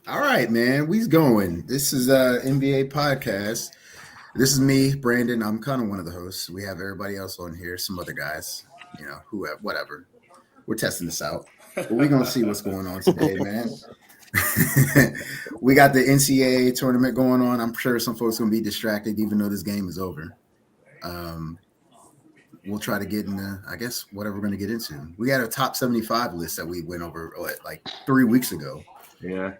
All right, man. We's going. This is NBA podcast. This is me, Brandon. I'm kind of one of the hosts. We have everybody else on here, some other guys, whoever, whatever. We're testing this out, but we're gonna see what's going on today, man. We got the NCAA tournament going on. I'm sure some folks gonna be distracted, even though this game is over. Um, we'll try to get into, I guess, whatever we're gonna get into. We had a top 75 list that we went over like 3 weeks ago. Yeah.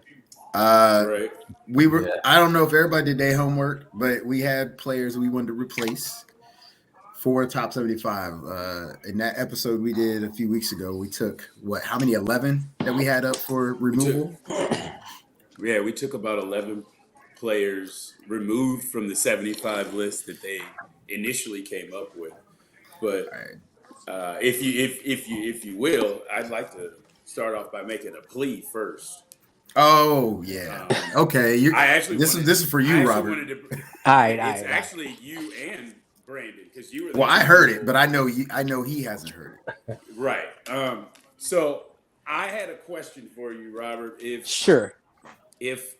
Uh, Right. we were. Yeah. I don't know if everybody did their homework, but we had players we wanted to replace for top 75. In that episode we did a few weeks ago, we took what? How many? 11 that we had up for We took, removal. yeah, we took about 11 players removed from the 75 list that they initially came up with. But All right. if you will, I'd like to start off by making a plea first. Oh yeah. Okay. You. I actually This wanted, is for I you, actually Robert. wanted to. All right, It's actually you and Brandon because you were. Well, I heard it, but I know he hasn't heard it. Right. So I had a question for you, Robert. Sure. If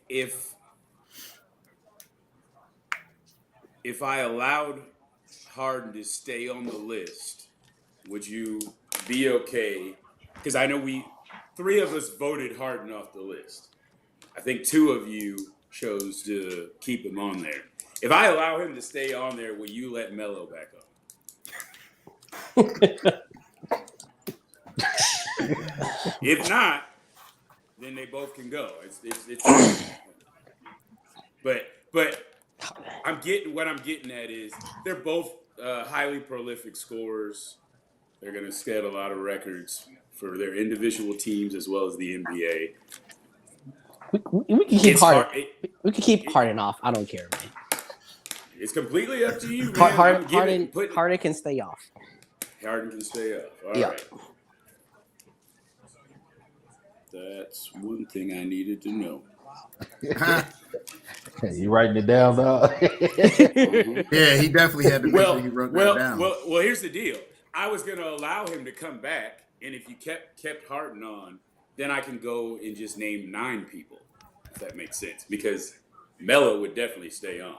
I allowed Harden to stay on the list, would you be okay? Because I know three of us voted Harden off the list. I think two of you chose to keep him on there. If I allow him to stay on there, will you let Melo back on? If not, then they both can go. But what I'm getting at is they're both highly prolific scorers. They're going to set a lot of records for their individual teams as well as the NBA. We can keep Harden. We can keep Harden off. I don't care, man. It's completely up to you, man. Harden can stay off. Harden can stay up. All right. That's one thing I needed to know. You writing it down, dog? Yeah, he definitely had to make sure he wrote that down. Well, here's the deal. I was going to allow him to come back, and if you kept Harden on, then I can go and just name 9 people, if that makes sense, because Melo would definitely stay on.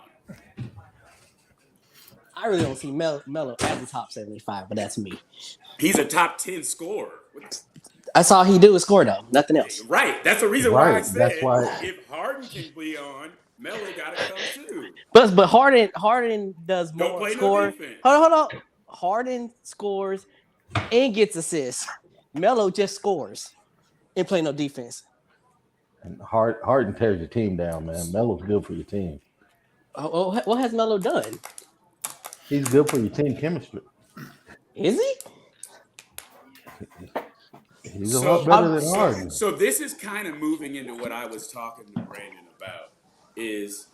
I really don't see Melo as a top 75, but that's me. He's a top 10 scorer. That's all he do is score, though. Nothing else. Right. That's the reason why I said That's why. If Harden can be on, Melo got to come too. But Harden does more Don't play score. No defense. Hold on. Harden scores and gets assists. Melo just scores and play no defense. And Harden tears your team down, man. Melo's good for your team. Oh, what has Melo done? He's good for your team chemistry. Is he? He's a lot better than Harden. So this is kind of moving into what I was talking to Brandon about. Is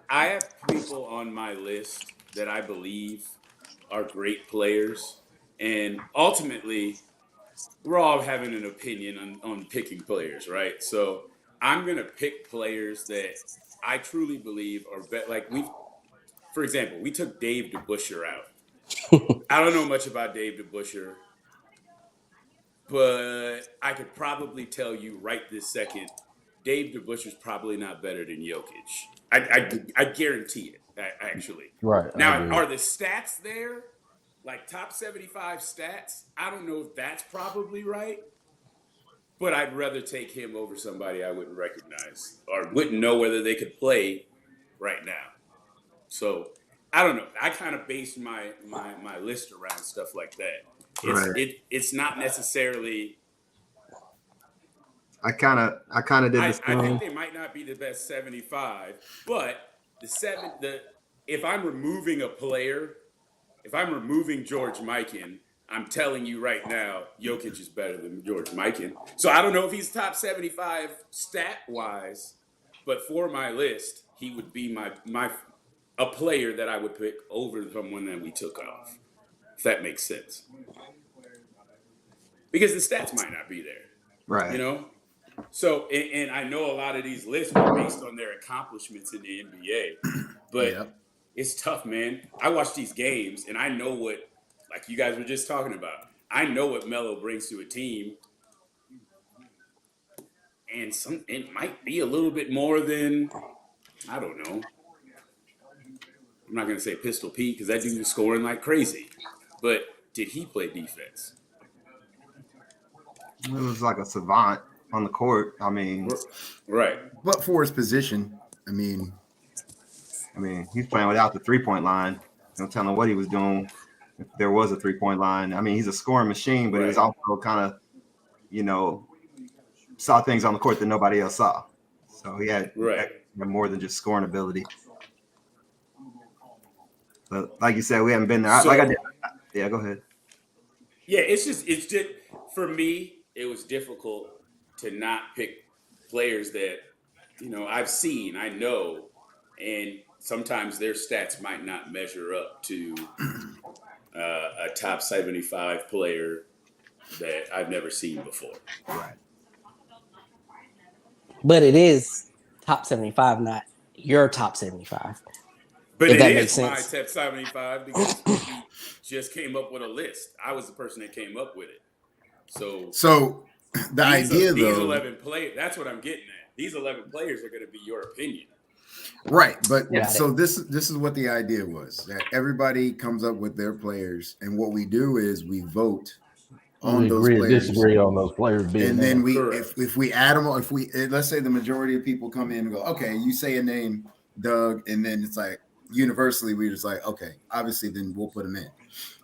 I have people on my list that I believe are great players, and ultimately, we're all having an opinion on picking players, right? So I'm gonna pick players that I truly believe are for example, we took Dave DeBusschere out. I don't know much about Dave DeBusschere, but I could probably tell you right this second, Dave DeBusschere's probably not better than Jokic. I guarantee it, actually. Right. Now, are the stats there? Like top 75 stats? I don't know if that's probably right, but I'd rather take him over somebody I wouldn't recognize or wouldn't know whether they could play right now. So I don't know. I kind of base my list around stuff like that. It's not necessarily. I kind of did the same. I think they might not be the best 75, but if I'm removing a player, if I'm removing George Mikan, I'm telling you right now, Jokic is better than George Mikan. So I don't know if he's top 75 stat wise, but for my list, he would be a player that I would pick over someone that we took off. If that makes sense. Because the stats might not be there. Right. You know? So, and I know a lot of these lists are based on their accomplishments in the NBA, but it's tough, man. I watch these games, and I know what, like you guys were just talking about, I know what Melo brings to a team, and it might be a little bit more than, I don't know. I'm not going to say Pistol Pete because that dude is scoring like crazy. But did he play defense? It was like a savant on the court. I mean, right. But for his position, I mean, he's playing without the 3-point line. No telling what he was doing if there was a 3-point line. I mean, he's a scoring machine, but he was also kind of, saw things on the court that nobody else saw. So he had more than just scoring ability. But like you said, we haven't been there. So, yeah, go ahead. Yeah, it's just for me, it was difficult to not pick players that, I've seen, I know, and sometimes their stats might not measure up to a top 75 player that I've never seen before. Right. But it is top 75, not your top 75. But if it that is makes sense. my top 75 because we just came up with a list. I was the person that came up with it. So the idea, these though, 11 players. That's what I'm getting at. These 11 players are going to be your opinion. Right, but so this is what the idea was, that everybody comes up with their players, and what we do is we vote on those players, disagree on those players being and then there. if we add them, let's say the majority of people come in and go, okay, you say a name, Doug, and then it's like universally we're just like, okay, obviously then we'll put them in.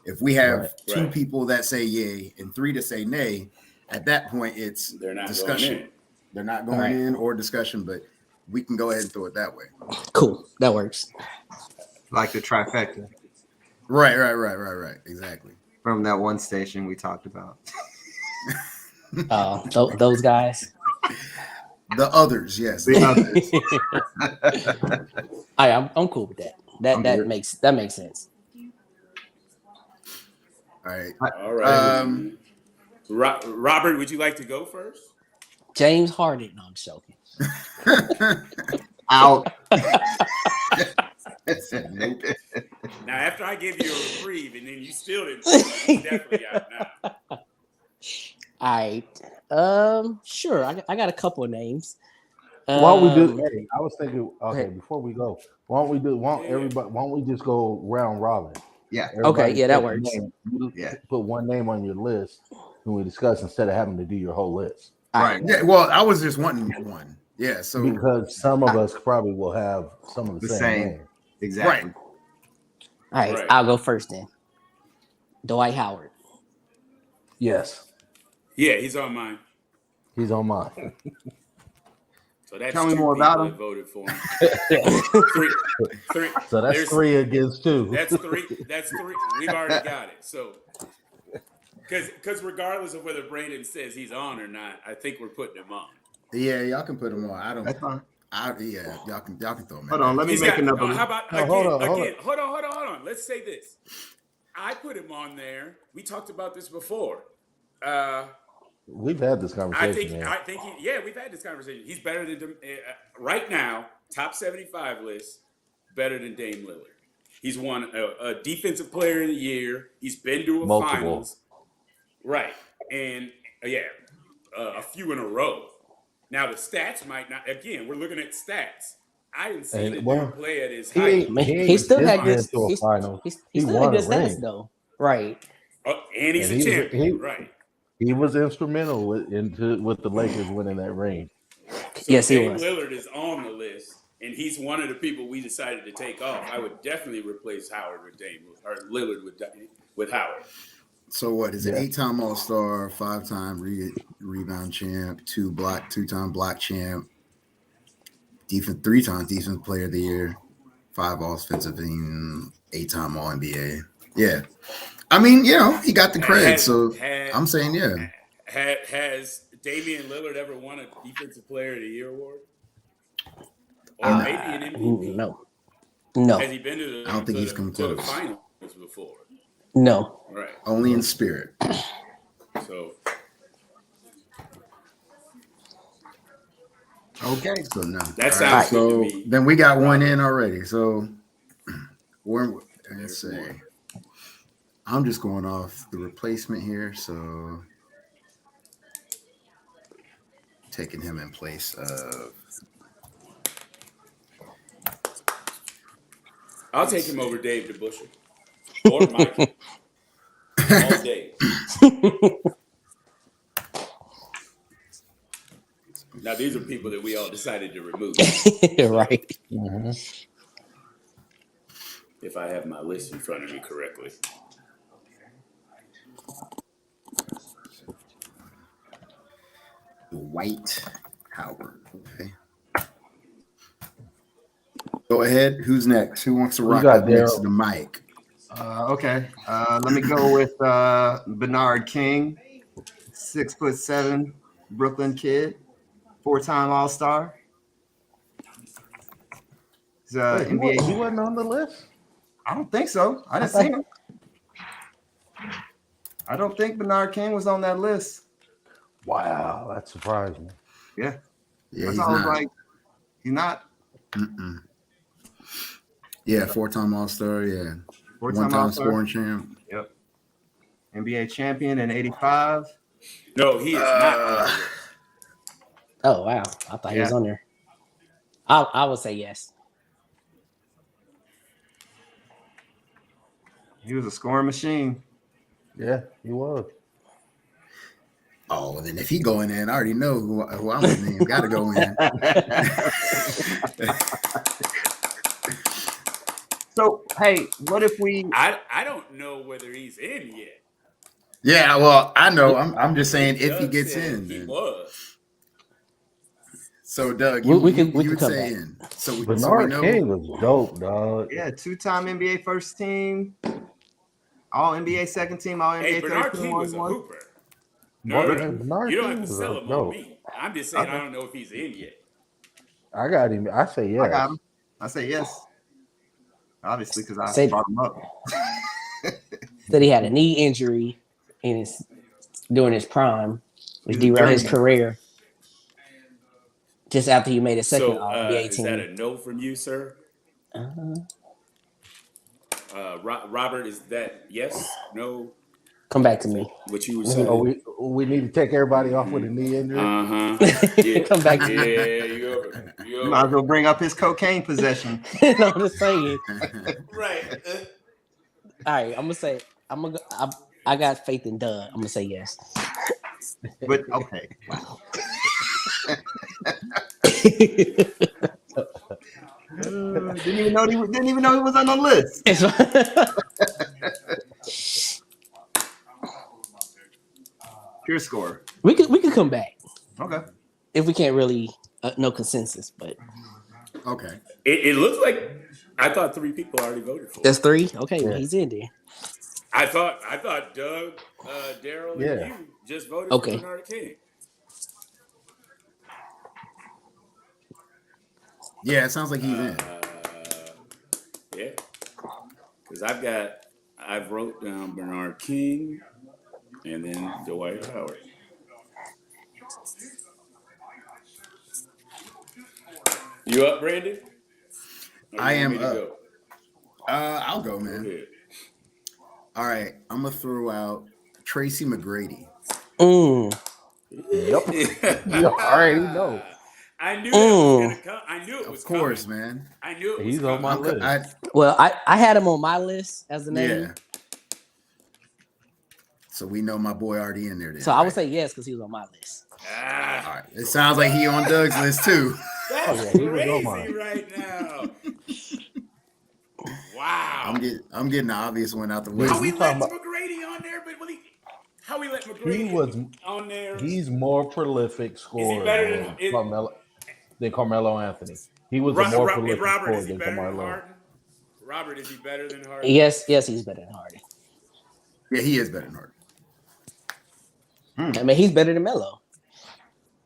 If we have two people that say yay and 3 to say nay, at that point it's discussion. They're not going in or discussion, but we can go ahead and throw it that way. Cool. That works. Like the trifecta. Right. Exactly. From that one station we talked about. Those guys. The others, yes. The others. I'm cool with that. That makes sense. All right. Robert, would you like to go first? James Harden. No, I'm joking. Out. Now, after I give you a reprieve and then you still didn't, he's definitely out now. All right. Sure. I got a couple of names. Why don't we do? Hey, I was thinking. Okay, before we go, why don't we just go round robin? Yeah. Okay. Yeah, that works. Put one name on your list and we discuss instead of having to do your whole list. Right. Yeah. Well, I was just wanting one. Yeah. So because some of us probably will have some of the same name. Exactly. Right. All right. I'll go first then. Dwight Howard. Yes. Yeah, he's on mine. He's on mine. So that's Tell me more about him. Voted for him. three. So that's 3 against 2. That's 3. We've already got it. So, because regardless of whether Brandon says he's on or not, I think we're putting him on. Yeah, y'all can put him on. I don't. That's fine. Y'all can throw him. Hold on, let me make another. How about hold on. Let's say this. I put him on there. We talked about this before. We've had this conversation. I think we've had this conversation. He's better than right now. Top 75 list, better than Dame Lillard. He's won a defensive player of the year. He's been to a finals, right? And a few in a row. Now the stats might not. Again, we're looking at stats. I didn't see the dude play at his height. He still had good. He still had good stats though, right? And he's a champion, right? He was instrumental with the Lakers winning that ring. So yes, he Dame was. Lillard is on the list, and he's one of the people we decided to take off. I would definitely replace Howard with Dame or Lillard with Howard. So what is it? 8-time All-Star, 5-time rebound champ, 2-time block champ, 3-time defensive player of the year, 5 offensive team, 8-time All-NBA. Yeah. I mean, he got the credit. I'm saying, yeah. Has Damian Lillard ever won a defensive player of the year award? Or maybe an MVP? No. Has he been to the, I don't think he's come close. To the finals before? No. Right. Only in spirit. So. Okay. So no. That sounds good to me. Then we got one in already. So let's see. I'm just going off the replacement here. So taking him in place of. I'll take him over Dave DeBusschere or Mike all day. Now these are people that we all decided to remove. Right. Mm-hmm. If I have my list in front of me correctly. Dwight Howard. Okay. Go ahead. Who's next? Who wants to rock got up next Daryl. to the mic? Okay. Let me go with Bernard King, 6'7", Brooklyn kid, 4-time All-Star. He's Wait, he NBA. wasn't on the list? I don't think so. I didn't see him. I don't think Bernard King was on that list. Wow, that surprised me. Yeah. Yeah, That's he's all I was not. like, he's not. Mm-mm. Yeah, 4-time All-Star. Yeah, 4-time one-time All-Star. scoring champ. Yep. NBA champion in '85. No, he is not. Oh wow, I thought he was Yeah. on there. I would say yes. He was a scoring machine. Yeah, he was. Oh, then if he go in there, and I already know who I'm gonna name. Got to go in. So, hey, what if we? I don't know whether he's in yet. Yeah, well, I know. I'm just saying if he Doug gets said in. he Then. was. So, Doug, We you can would come say back. in. So we Bernard know. King was dope, dog. Yeah, 2-time NBA first team, All NBA second team, All NBA Hey, third Bernard team. King was a one. hooper. Bernard You don't King have to was sell him dope. on me. I'm just saying Okay. I don't know if he's in yet. I got him. I say yes. I got him. I say yes. Obviously, because I Say- brought him up. Said he had a knee injury in his during his prime, which He's a derailed his journeyman. career. Just after he made a second So NBA is team. that a no from you, sir? Uh, Robert, is that yes? No? come back to me. What you were Oh, saying? we need to take everybody off with a knee injury. Uh-huh. Yeah. Come back to me. Yeah, You might as well bring up his cocaine possession. No, I'm just saying. Right. All right, I'm gonna say I got faith in Doug. I'm gonna say yes. But okay, didn't even know he was on the list. Pure score. we could come back Okay. if we can't really no consensus, but Okay. It looks like I thought 3 people already voted for him. that's 3. Okay, well, Yeah. he's in there. I thought Doug, Daryl, Yeah. and you just voted Okay. for Bernard King. Yeah, it sounds like he's in. Yeah, because I've wrote down Bernard King and then Dwight Howard. You up, Brandon? Or you I want am me to up. go? I'll go, Go man. ahead. All right, I'm gonna throw out Tracy McGrady. Yep. You already know. I knew that was gonna come. I knew it was Of course, coming. man. I knew it was He's on my coming. list. Well, I had him on my list as the name, Yeah. So we know my boy already in there. Then, so I would right? say yes because he was on my list. Ah, All right. It sounds like he on Doug's list too. that's Oh, yeah, he was on crazy mine. right now. Wow. I'm getting the obvious one out the way. Yeah, How we we let talking about- McGrady on there, but how we let McGrady He was. on there? He's more prolific scorer better than Carmelo Anthony. He was a more prolific Robert, scorer is he than better than Carmelo. Harden? Robert, is he better than Harden? Yes, he's better than Harden. Yeah, he is better than Harden. I mean, he's better than Melo.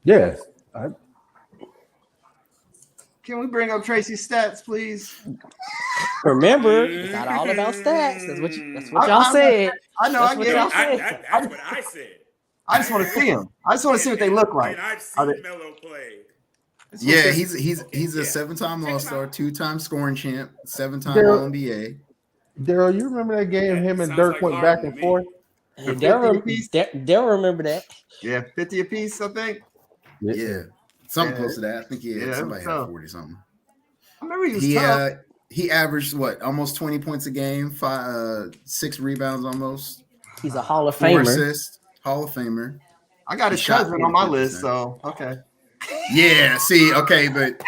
Yeah, Can we bring up Tracy's stats, please? Remember, it's not all about stats. That's what y'all said. I know. That's I what get y'all it. said. That's what I said. I just want to see them. I just want to see what they look like. And I've Are seen they- Melo play. Yeah, he's a Yeah. 7-time Check him All-Star, out. 2-time scoring champ, 7-time Daryl- All-NBA. Daryl, you remember that game? Yeah, Him and sounds Dirk like went Harden back to and me. forth. They'll remember that. Yeah, 50 apiece, I think. Yeah, something Yeah. close to that. I think Yeah, somebody had tough. 40 something. I remember he was tough. He averaged what, almost 20 points a game, 6 rebounds almost, He's a Hall of 4 Famer. assists, Hall of Famer. I got He his shot cousin on my 43%. list, so okay. Yeah, see, okay, but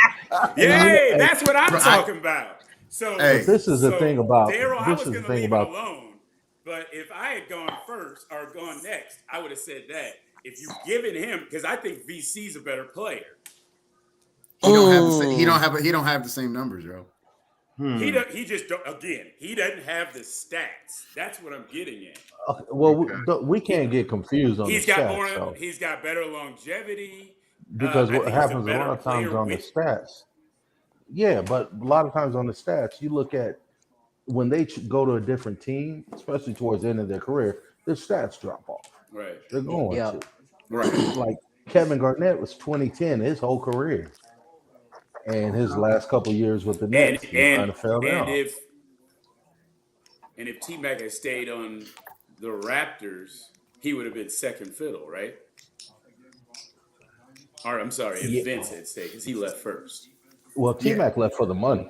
Yay, that's what I'm Bro, talking about. So, Hey. But this is the thing about Daryl, I this was is going the to thing leave about it alone, but if I had gone first or gone next, I would have said that. If you given him, because I think VC's a better player. he don't have the same numbers, bro. He just don't. Again, he doesn't have the stats. That's what I'm getting at. okay, well, we can't get confused on He's the got stats, more. though, He's got better longevity. because I what think he's happens a better lot of times player on the with- stats. Yeah, but a lot of times on the stats, you look at when they go to a different team, especially towards the end of their career, their stats drop off. Right. They're going Yeah. to. Right. Like Kevin Garnett was 2010 his whole career, and his last couple years with the Nets, he kind of fell down. And if T-Mac had stayed on the Raptors, he would have been second fiddle, right? Or I'm sorry, if Vince had stayed, because he left first. Well, T-Mac left for the money.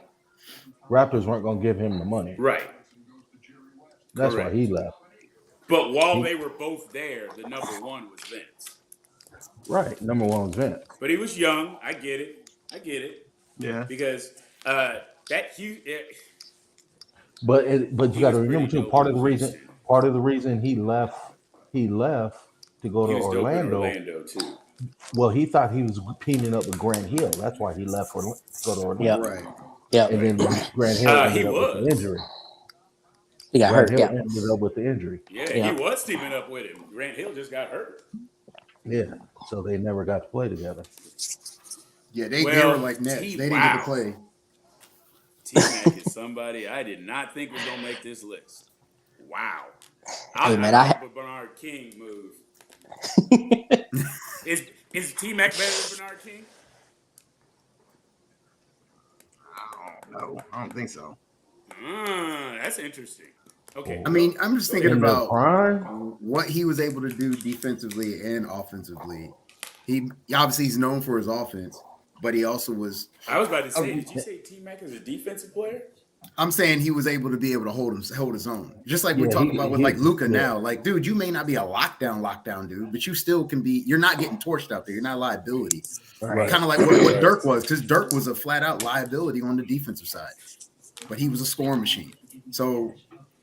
Raptors weren't going to give him the money. Right. That's Correct. why he left. But while they were both there, the number one was Vince. Right. Number one was Vince. But he was young. I get it. Yeah. Because that huge. But you got to was remember pretty too, dope part in of the reason he left to go He to was dope in Orlando. Orlando too. Well, he thought he was teaming up with Grant Hill. That's why he left to go to Orlando. Yeah. Right. Yeah. And then Grant Hill He ended up with the was. injury. He got Grant hurt. Hill Yeah. ended up with the injury. Yeah, Yeah. he was teaming up with him. Grant Hill just got hurt. Yeah. So they never got to play together. Yeah, they Well, were like Nets. They didn't wow. get to play. T-Mac is somebody I did not think was going to make this list. Wow. Hey, man, I a Bernard King move. Is T-Mac better than Bernard King? No, I don't think so. That's interesting. Okay. I mean, I'm just thinking In their about prime, what he was able to do defensively and offensively. He obviously he's known for his offense, but he also was. I was about to say, did you say T-Mac is a defensive player? I'm saying he was able to be able to hold his own, just like we're Yeah, talking about with like Luka yeah. now. Like, dude, you may not be a lockdown dude, but you still can be. You're not getting torched out there. You're not a liability. Right. Kind of like what Dirk was, because Dirk was a flat out liability on the defensive side, but he was a scoring machine. So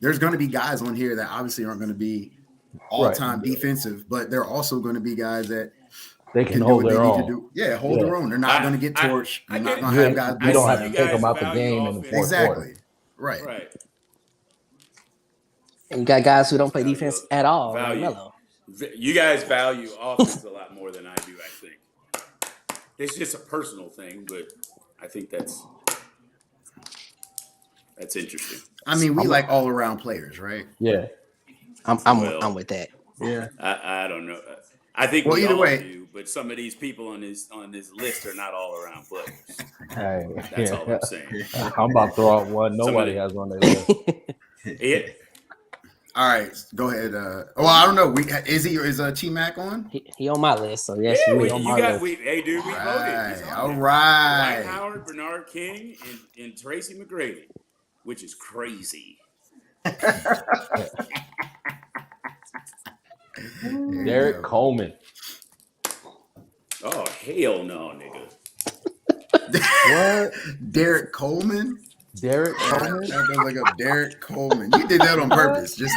there's going to be guys on here that obviously aren't going to be all-time defensive, but they're also going to be guys that they can hold their own. do. Yeah, hold their own. They're not going to get torched. They're not going to have guys. You don't have see to you take them guys out the value game in the offense. fourth Exactly. quarter. Right. Right. And you got guys who don't play defense at all. Like Value. Melo. You guys value offense a lot more than I do, I think. It's just a personal thing, but I think that's interesting. I mean, we like all-around players, right? Yeah. I'm with that. Yeah. I don't know. I think Well, we either all way. do, but some of these people on this list are not all around players. Hey, That's all I'm saying. I'm about to throw out one nobody Somebody- has on their list. All right, go ahead. Well, I don't know. Is T-Mac on? He on my list, so yes, Yeah, he we, on you my got list. hey dude, we voted. Right. He's on All there. right. Dwight Howard, Bernard King, and Tracy McGrady, which is crazy. Derek Coleman. Oh hell no, nigga. What? Derek Coleman? Derek Coleman? I'm gonna look up Derek Coleman. You did that on purpose, just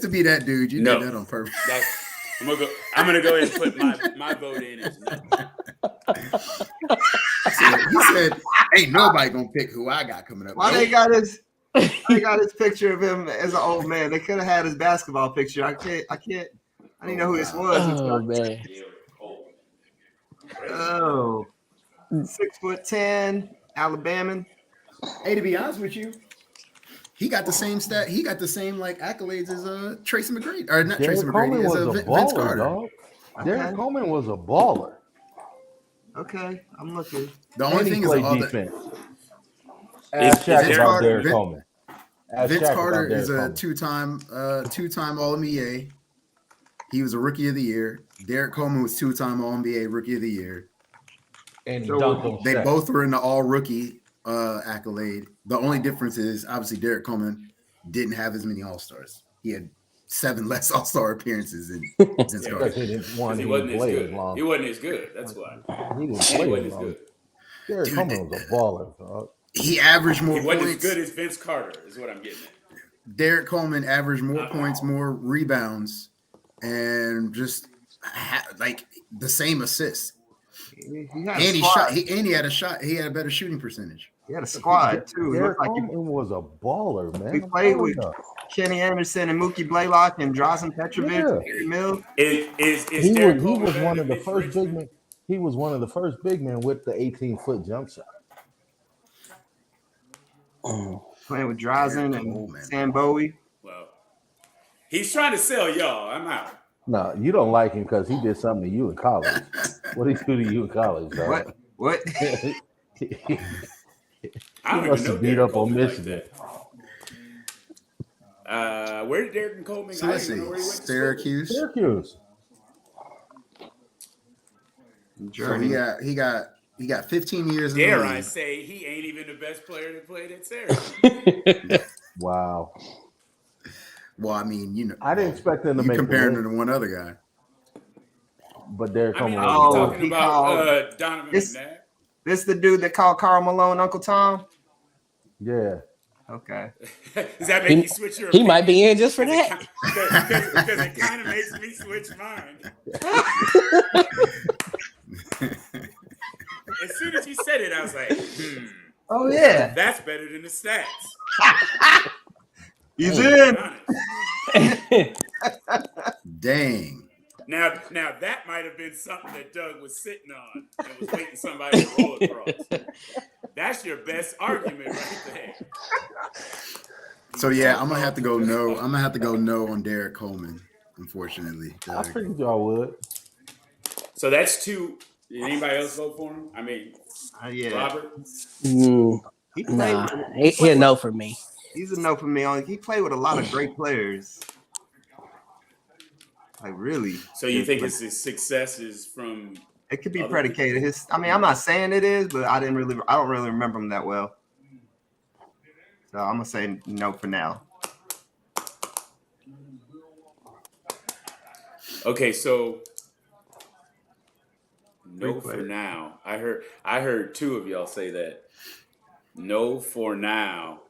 to be that dude. You No. did that on purpose. I'm gonna go ahead and put my vote in as no. He said, "Ain't nobody gonna pick who I got coming up." Why Nope. they got his picture of him as an old man? They could have had his basketball picture. I didn't know who this was. Oh man. Oh, 6'10", Alabaman. Hey, to be honest with you, he got the same stat. He got the same like accolades as Tracy McGrady, or not Tracy Derek Coleman McGrady, as was a Vince baller, Carter. dog. Derek Okay. Coleman was a baller. Okay, I'm looking. The only And he thing is played all defense. Is Ask Shaq Derek about Carter- Derek Vin- Coleman. Ask Vince Shaq Carter about is Derek a Coleman. two-time All-NBA. He was a rookie of the year. Derek Coleman was 2-time All-NBA Rookie of the Year. And he So dunked on They Shaq. both were in the All-Rookie accolade. The only difference is obviously Derek Coleman didn't have as many All-Stars. He had 7 less All-Star appearances than Vince Yeah. because Carter. he didn't want He to wasn't as play good. as long. He wasn't as good. That's why. He didn't He play wasn't as as long. good. Derek Dude, Coleman was a baller, dog. He averaged more He wasn't as points. good as Vince Carter, is what I'm getting at. Derek Coleman averaged more points, more rebounds, and just like the same assists. He had And a he squad. shot. He had a shot. He had a better shooting percentage. He had a squad too. It Derek looked like Coleman was a baller, man. he I'm played telling with you. Kenny Anderson and Mookie Blaylock and Drazen Petrovic Yeah. and Gary Mills. Is He Derek was Coleman better one than of the Mitch first big Richmond? men. He was one of the first big men with the 18-foot jump shot. Playing with Drazen Derek and Coleman. Sam Bowie. Well, he's trying to sell y'all. I'm out. No, you don't like him because he did something to you in college. What did he do to you in college, dog? What? What? I He don't must even know have beat Derek up on Coleman like Michigan. that. Where did Derek Coleman? So I let's don't see. even know where he went to school. Syracuse. Syracuse. So Journey. he got 15 years in the Dare I league. say he ain't even the best player that played at Syracuse. Wow. Well, I mean, you know, I didn't expect him to you make comparing the him list, to one other guy. but Derek I mean, Coleman I'm was Oh, talking he about called- Donovan This- McNabb. This the dude that called Karl Malone Uncle Tom? yeah. Okay. Does that make He- you switch your He opinion? might be in just for that. Because it kind of makes me switch mine. As soon as you said it, I was like, Oh yeah. that's better than the stats. He's To be in. honest. Dang. Now that might have been something that Doug was sitting on and was waiting somebody to roll across. That's your best argument right there. So yeah, I'm gonna have to go no. I'm gonna have to go no on Derek Coleman, unfortunately. I figured y'all would. So that's 2. Did anybody else vote for him? I mean, Yeah. Robert? Mm, He played. nah, with- he a no for me. He's a no for me. He played with a lot of great players. Like really. So you think his success is from? It could be other predicated. I'm not saying it is, but I don't really remember him that well. So I'm gonna say no for now. Okay, so no Great for player. now. I heard 2 of y'all say that. No for now.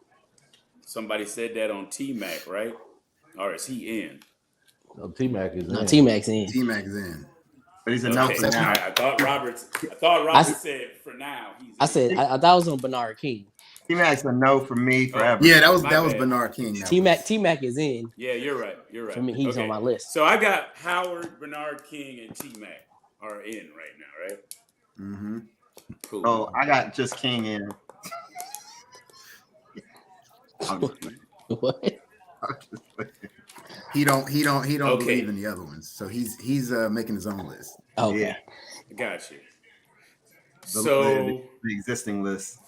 Somebody said that on T-Mac, right? Or is he in? No, T-Mac is No, in. T-Mac's in. T-Mac's in. But he's a no Okay, for now. I thought Robert said for now. He's I said I thought it was on Bernard King. T-Mac's a no for me forever. Yeah, that was My bad. Bernard King. T-Mac is in. Yeah, you're right. For me, he's on my list. So I got Howard, Bernard King, and T-Mac are in right now, right? Mm-hmm. Cool. Oh, I got just King in. I'm just playing. What? I'm just playing. He don't Okay. believe in the other ones. So he's making his own list. Okay. Yeah. I got you. The- So the existing list.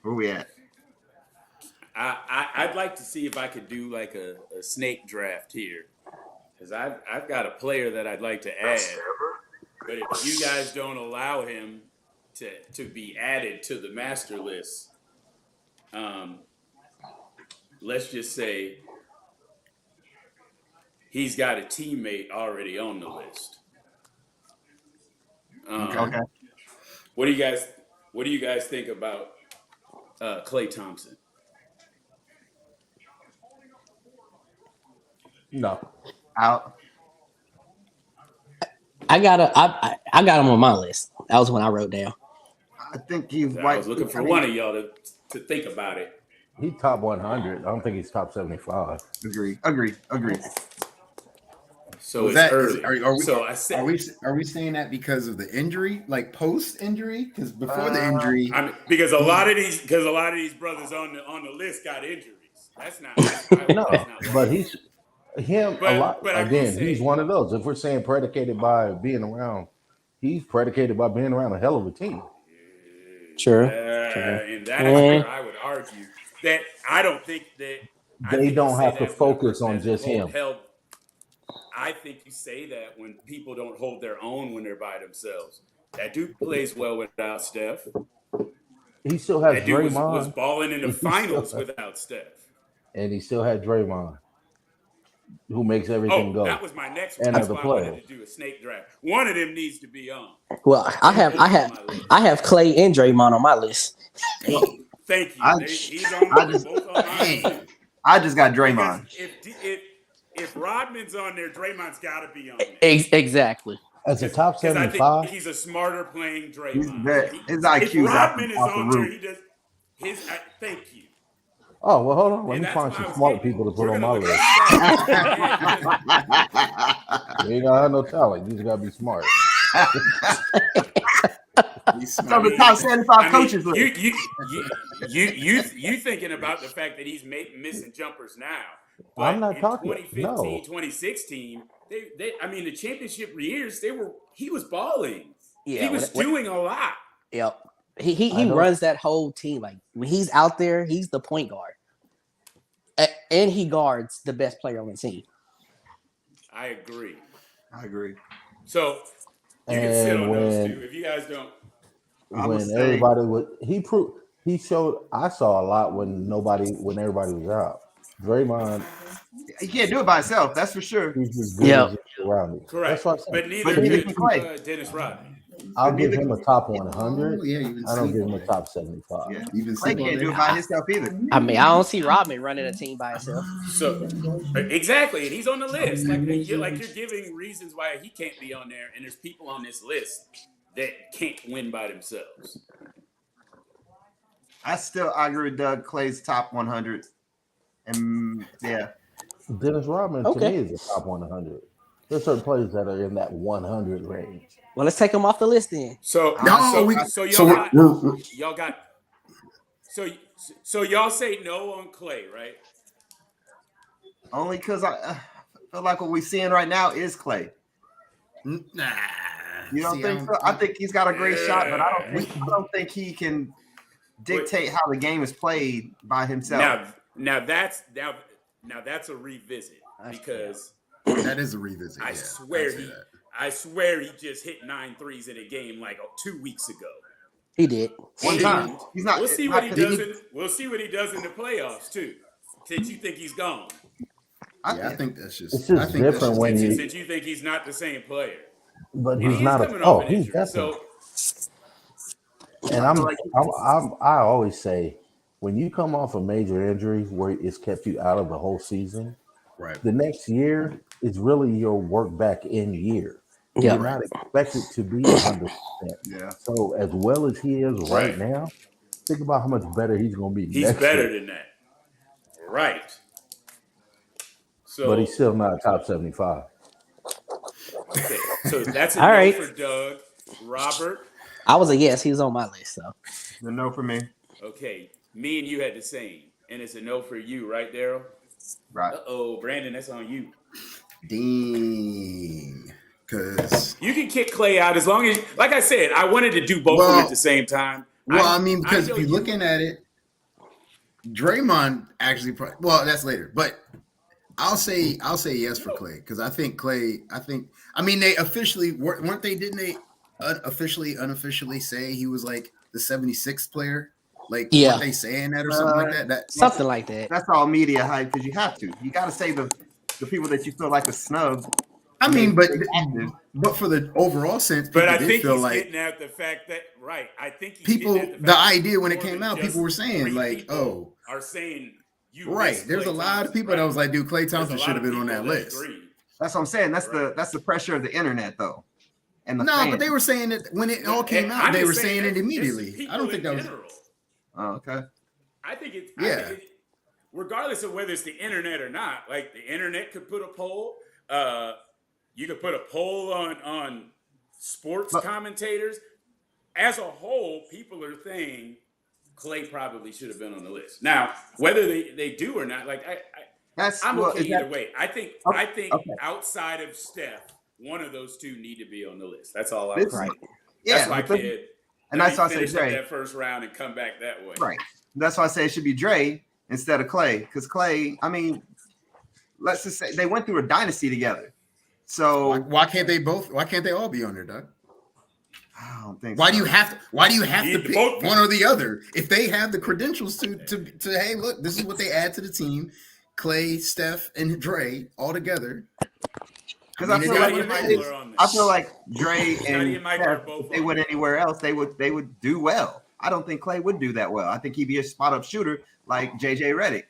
Where we at? I'd like to see if I could do like a snake draft here, because I've got a player that I'd like to add, but if you guys don't allow him to be added to the master list, let's just say he's got a teammate already on the list. Okay. What do you guys think about Klay Thompson? No. Out. I got him on my list. That was when I wrote down. I think he's I was looking for one of y'all to think about it. He top 100. I don't think he's top 75. Agree. So Was it's that- early. are we- so I said, Are we saying that because of the injury, like post injury? Because before the injury, I mean, because a lot of these brothers on the list got injuries. That's not. That's No, not but he's him But- a lot. but I will Again, say- he's one of those. If we're saying predicated by being around, he's predicated by being around a hell of a team. Sure. And that is where I would argue that I don't think that I They think don't you say have to that focus when a on person just has him. Held I think you say that when people don't hold their own when they're by themselves. That dude plays well without Steph. He still has That dude was Draymond, balling in the He still- finals without Steph. and he still had Draymond, who makes everything Oh, go. that was my next And one. That's other why I wanted players. to do a snake draft. One of them needs to be on. Well, I have Clay and Draymond on my list. Thank you. I- He's on I just- both on mine. Dang. I just got Draymond. Because if Rodman's on there, Draymond's got to be on there. Exactly. As a top Because I think 75, he's a smarter playing Draymond. He's very- his If IQ is off Rodman is the on there, roof. he does his. Thank you. oh well, hold on. Let And me that's find why I some was smart getting- people to put we're on gonna my look list. at You ain't gonna have no talent. You just gotta be smart. He's So smart. the top 75 I mean, coaches list. you thinking about the fact that he's missing jumpers now. But I'm not in talking- 2015, no. 2016, I mean, the championship years, he was balling. Yeah, he was doing a lot. Yep. He I know. runs that whole team. Like when he's out there, he's the point guard. And he guards the best player on the team. I agree. I agree. So you can sit And on those when two. If you guys don't, I when would say- everybody would he showed I saw a lot when everybody was out. Draymond, He can't do it by himself. That's for sure. he's just good Yep. as he's around it. correct. That's what I said. But neither But neither did can Clay. Dennis Rodman. I'll but give neither- him a top 100. Oh, yeah, you I don't give him a top 75. Yeah. Even Clay can't do it by himself either. I mean, I don't see Rodman running a team by himself. So exactly, and he's on the list. You're giving reasons why he can't be on there, and there's people on this list that can't win by themselves. I agree with Doug. Clay's top 100. And yeah, Dennis Rodman to Okay. me is a top 100. There's certain players that are in that 100 range. Well, let's take him off the list then. So so y'all say no on Clay, right? only because I feel like what we're seeing right now is Clay. Nah. You don't think so? I think he's got a great shot, but I don't think he can dictate how the game is played by himself. Now that's a revisit because that is a revisit. I yeah, swear I'd say that. I swear he just hit 9 threes in a game like 2 weeks ago. He did. One time. He's not. We'll see not- what he does. We'll see what he does in the playoffs too. Since you think he's gone, Yeah, I think that's just. It's just I think that's different just- when since you think he's not the same player, But And he's he not is a. coming Oh, off an he's injury. definitely. So And I always say, when you come off a major injury where it's kept you out of the whole season, Right. the next year is really your work back in year. Yeah. You're not expected to be 100%. Yeah. So as well as he is right Right. now, think about how much better he's going to be. he's next better year. than that, right? So But he's still not a top 75. okay, so that's a All no right. for Doug. Robert, I was a yes. He was on my list. So The no for me. okay, me and you had the same, and it's a no for you, right, Daryl? Right. Uh-oh, Brandon, that's on you. Dang. Because. You can kick Clay out as long as, like I said, I wanted to do both of them Well- at the same time. Well, I mean, because know if you're looking at it, Draymond actually. Well, that's later, but I'll say yes for Clay because I think Clay. I mean, they officially weren't they? Didn't they unofficially say he was like the 76th player? Like, Yeah. weren't they saying that or something like that? something like that. That's all media hype because you have to. You got to say the people that you feel like a snub. I mean, but active. for the overall sense, But people I did think feel he's like getting at the fact that, right, I think he's people. getting at The fact that idea when it more came than out, just people were saying three like, people "Oh, are saying you right." missed There's a Klay lot Thompson, of people right? that was like, "Dude, Klay There's a Thompson lot should have of been on people that list." agree. That's what I'm saying. That's Right. the pressure of the internet though. And the No, fans. but they were saying it when it all came And out. I'm They just were saying that it immediately. it's I don't think people that in was. general. Oh, okay. I think it's Yeah. regardless of whether it's the internet or not. Like the internet could put a poll. You could put a poll on sports But- commentators. As a whole, people are saying Clay probably should have been on the list. Now, whether they do or not, like That's I'm well, okay is that- either way. I think Okay. outside of Steph, one of those two need to be on the list. That's all I This- was saying. yeah, That's my but- kid. and Let that's me why I say finish up Dre. that first round and come back that way. Right. That's why I say it should be Dre instead of Clay. Because Clay, I mean, let's just say they went through a dynasty together. So Why can't they both? Why can't they all be on there, Doug? I don't think. Why so. do you have to? Why do you have to Need pick both. one or the other? If they have the credentials to hey, look, this is what they add to the team. Clay, Steph, and Dre all together. Because I I mean, feel it like is Scotty and what it Michael is. are on there. I feel like Dre Scotty and and Michael are Steph, both if they on went there. anywhere else, they would do well. I don't think Clay would do that well. I think he'd be a spot up shooter like JJ Redick.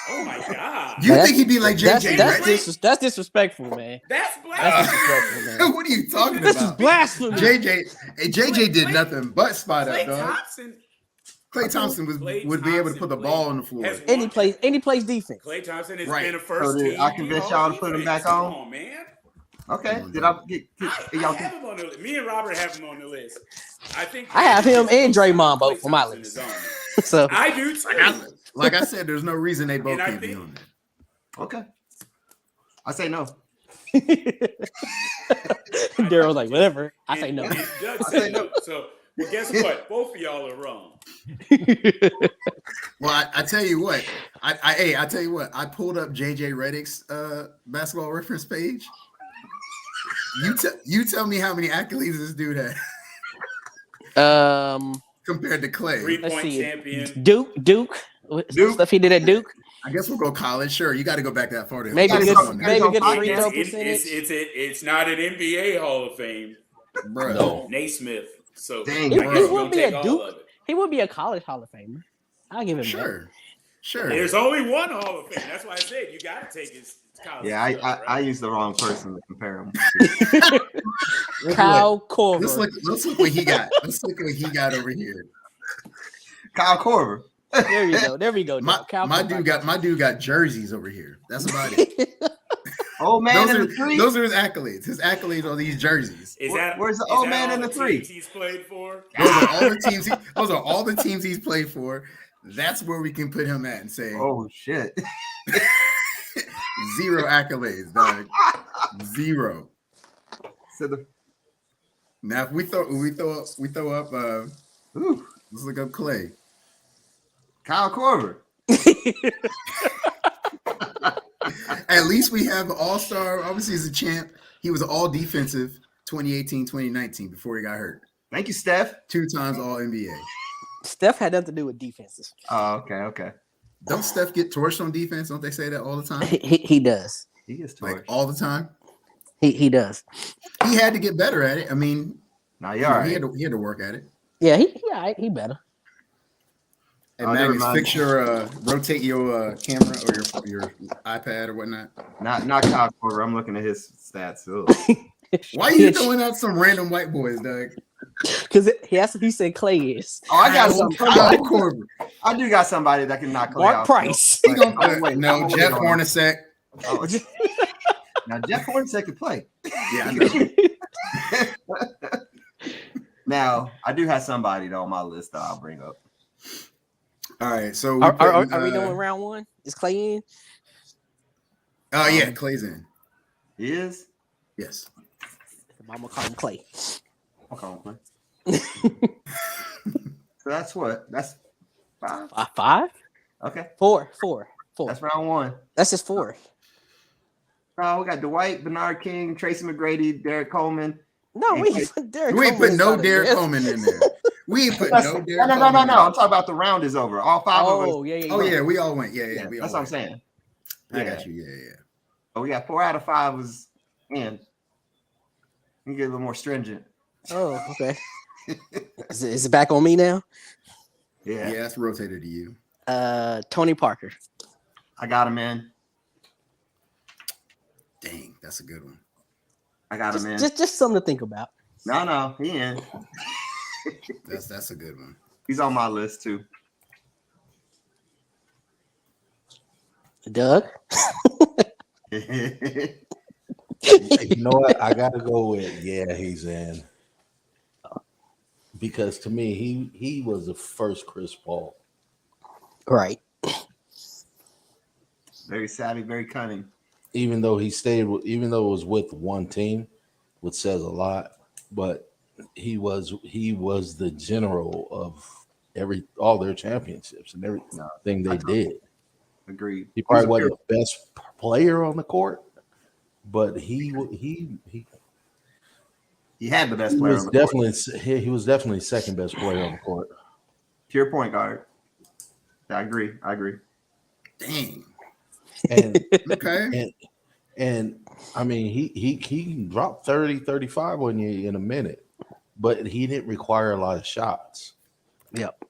Oh my God. You That's- think he'd be like That's JJ Redick? that's disrespectful, man. That's That's blasphemy. disrespectful, man. what are you talking This is about? blasphemy. JJ did nothing but spot Klay up, dog. Thompson Clay Thompson would be able to put the ball on the floor. has And he plays defense. Klay Thompson has Right. been a So first did team. I convince y'all to put him back Come on? on, man. Okay. on, Did dog. I get I y'all? have him on the list. Me and Robert have him on the list. I think I have him and Draymond both Klay for my Thompson list. is on there. So I do too. Like I said, there's no reason they both And I can't be think- on there. Okay. I say no. Daryl's like, whatever. I say And- no. and Doug said no. So well, guess what? Both of y'all are wrong. Well, I tell you what, I tell you what, I pulled up JJ Redick's basketball reference page. You tell me how many accolades this dude had compared to Clay. 3-point see. champion. Duke. Stuff he did at Duke. I guess we'll go college. Sure, you got to go back that far to Maybe Gotta good, go- maybe gotta good go free podcast. throw It's, percentage. it's not an NBA Hall of Fame. bro. No. Naismith. So Dang, I bro. guess He we'll would be take a all Duke. of it. He would be a college Hall of Famer. I'll give him Sure. There's only one Hall of Fame. That's why I said you got to take his college. Yeah, stuff, I right? used the wrong person to compare him. that. Kyle Korver. Let's look what he got. Let's look what he got over here. Kyle Korver. There you go. There we go. Kyle My Korver. dude got jerseys over here. That's about it. Old man in Those the three. are those are his accolades. His accolades are these jerseys. Is that Where's the is old that man all in the the three? teams he's played for? Those are all the teams. Those are all the teams he's played for. That's where we can put him at and say Oh shit. 0 accolades, dog. 0. So the Now if we throw up ooh, let's look up Clay. Kyle Korver. At least we have an all-star. Obviously, he's a champ. He was all defensive 2018, 2019 before he got hurt. Thank you, Steph. 2 times all NBA. Steph had nothing to do with defenses. Oh, okay. Don't Steph get torched on defense? Don't they say that all the time? He does. He gets Like torched. all the time. He does. He had to get better at it. I mean, Now you you know, all he right. had to work at it. Yeah, he better. And Oh, never Magnus, mind. fix your rotate your camera or your iPad or whatnot. Not Kyle Korver. I'm looking at his stats. Ugh. Why are you throwing out some random white boys, Doug? Because he said Clay is. Oh, I got Kyle Korver. I do got somebody that can knock Clay Mark out. Price. He gonna I'm waiting- no I'm Jeff waiting on him. Hornacek. Oh, now Jeff Hornacek can play. Yeah, I know. Now I do have somebody though on my list that I'll bring up. All right, so Are we doing round one? Is Clay in? Oh yeah, Clay's in. He is. Yes. I'm gonna call him Clay. I'll call him Clay. So that's what. That's 5. 5? Okay, 4. that's round 1. That's just 4. We got Dwight, Bernard King, Tracy McGrady, Derek Coleman. No, we ain't put Derek. We ain't Coleman put no inside of Derek this. Coleman in there. We ain't put That's- no no, Derek no. Coleman. I'm talking about the round is over. All 5 of us. Oh yeah. Oh yeah, we all went. Yeah, Yeah, we that's all what I'm went. saying. I Yeah. got you. Yeah. But we got 4 out of 5 was in. You get a little more stringent. Oh okay. Is it back on me now? Yeah, that's rotated to you. Tony Parker. I got him in. Dang, that's a good one. I got him in. Just something to think about. No, he in. That's a good one. He's on my list too. Doug. You know what? I gotta go with he's in. Because to me, he was the first Chris Paul. Right. Very savvy, very cunning. Even though even though it was with one team, which says a lot, but he was the general of all their championships and everything they did. Agreed. He probably wasn't the best player on the court, but He had the best he player was on the court. definitely he was definitely second best player on the court. Pure point guard. I agree. Dang. And Okay. and I mean he can drop 30, 35 on you in a minute, but he didn't require a lot of shots. Yep.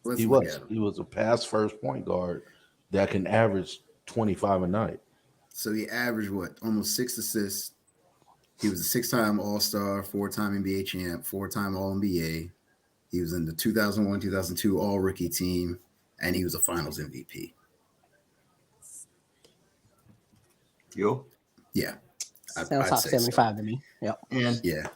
Let's He look was at him. he was a pass first point guard that can average 25 a night. So he averaged what? Almost 6 assists. He was a 6-time All-Star, 4-time NBA champ, 4-time All-NBA. He was in the 2001, 2002 All-Rookie team, and he was a Finals MVP. Yo. Yeah. Sounds I'd top say so. 75 to me. Yep. And Yeah.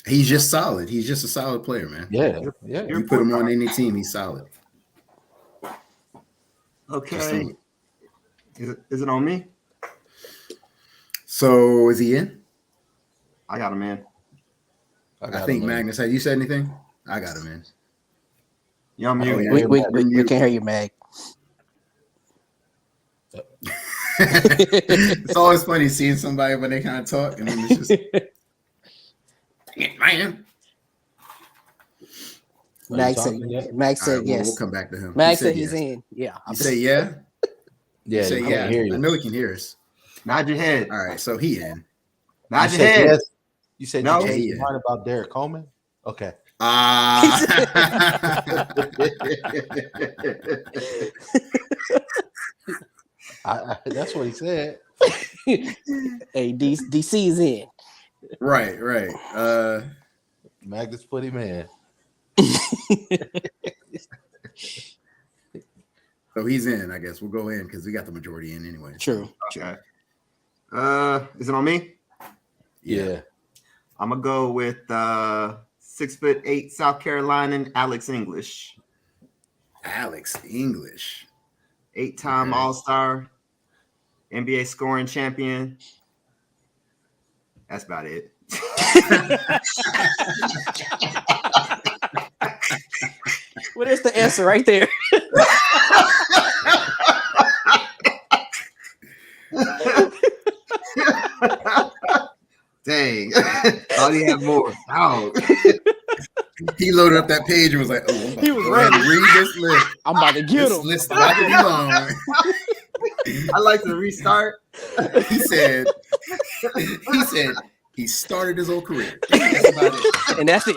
He's just solid. He's just a solid player, man. Yeah. You put him on any team, he's solid. okay. Is it on me? So is he in? I got him in. I think Magnus, have you said anything? I got him in. You on mute? Oh, yeah. We can't hear you, Mag. It's always funny seeing somebody when they kind of talk, and then it's just, dang it, man. Mag said All right, yes. we'll come back to him. Mag He said he's yes. in. Yeah. You say yeah? Yeah, You say I yeah. can hear you. I know he can hear us. Nod your head. All right, so he in. Nod You your said head. yes. You said No. you changed Yeah. your mind about Derek Coleman? Okay. That's what he said. Hey, DC's in. right. Magnus put him in. So he's in, I guess. We'll go in because we got the majority in anyway. True. Okay. Is it on me? Yeah. I'm gonna go with 6'8" South Carolinian Alex English, Alex English. 8-time Okay. All-Star, NBA scoring champion. That's about it. Well, there's the answer right there. Dang. Thought he had more. Oh. He loaded up that page and was like, "Oh, He was go ahead and ready. read this list. I'm about to get This him. list about to be long." I like to restart. He said he started his whole career. That's about it. And that's it.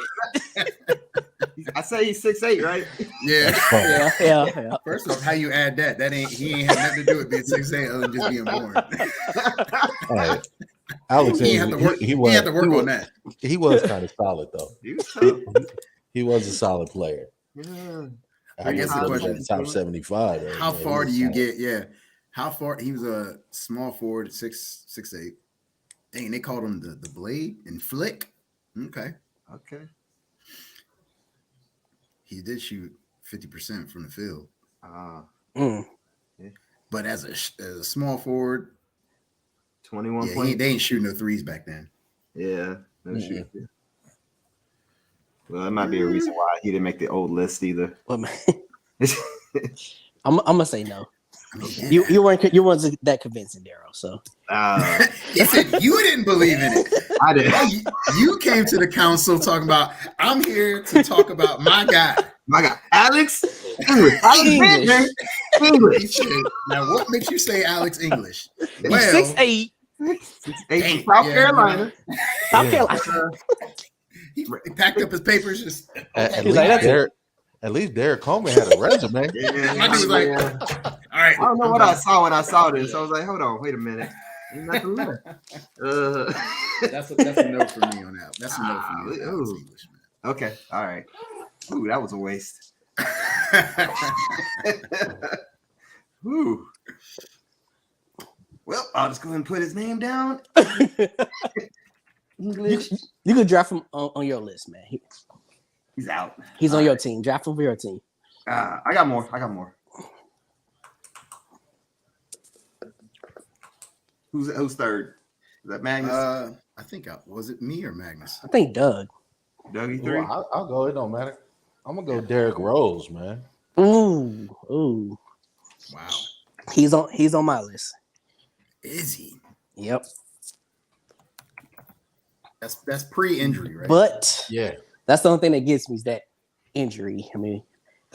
I say he's 6'8", right? Yeah. Yeah. First off, how you add that? He ain't had nothing to do with being 6'8" other than just being born. Hey, Alex, He had to work. He had to work on that. He was kind of solid though. He was tough. He was a solid player. Yeah. I guess the He was question in top 75. How man. far He do you was get? Yeah. How far? He was a small forward, 6'8". Dang, they called him the Blade and Flick. Okay. Okay. He did shoot 50% from the field. Mm. But as a small forward, 21 yeah, points. they ain't shooting no threes back then. Yeah. No Mhm. shit. Well, that might be a reason why he didn't make the old list either. Well, man, I'm gonna say no. I mean, You weren't that convincing, Daryl. So he said you didn't believe in it. I did. You came to the council talking about, I'm here to talk about my guy. My God, Alex English. English. He English. said, now, what makes you say Alex English? he's Well, 6'8". Hey, South yeah, Carolina. South Yeah. Carolina. he packed up his papers. Just At He's like, that's it. least Derek Coleman had a resume. Yeah, my dude was like, yeah. all right. I don't know what I saw when I saw this. I was like, hold on, wait a minute. Ain't nothing left. That's a no for me on that. That's a no for me on Alex Ooh. English, Okay, all right. Ooh, that was a waste. man. Ooh. Well, I'll just go ahead and put his name down. English. You could draft him on your list, man. He's out. He's on your team. Draft him for your team. I got more. Who's third? Is that Magnus? I think was it me or Magnus? I think Doug. Dougie 3? Well, I'll go. It don't matter. I'm gonna go Derrick Rose, man. Ooh. Wow. He's on my list. Is he? Yep. That's pre-injury, right? But Yeah, that's the only thing that gets me is that injury. I mean,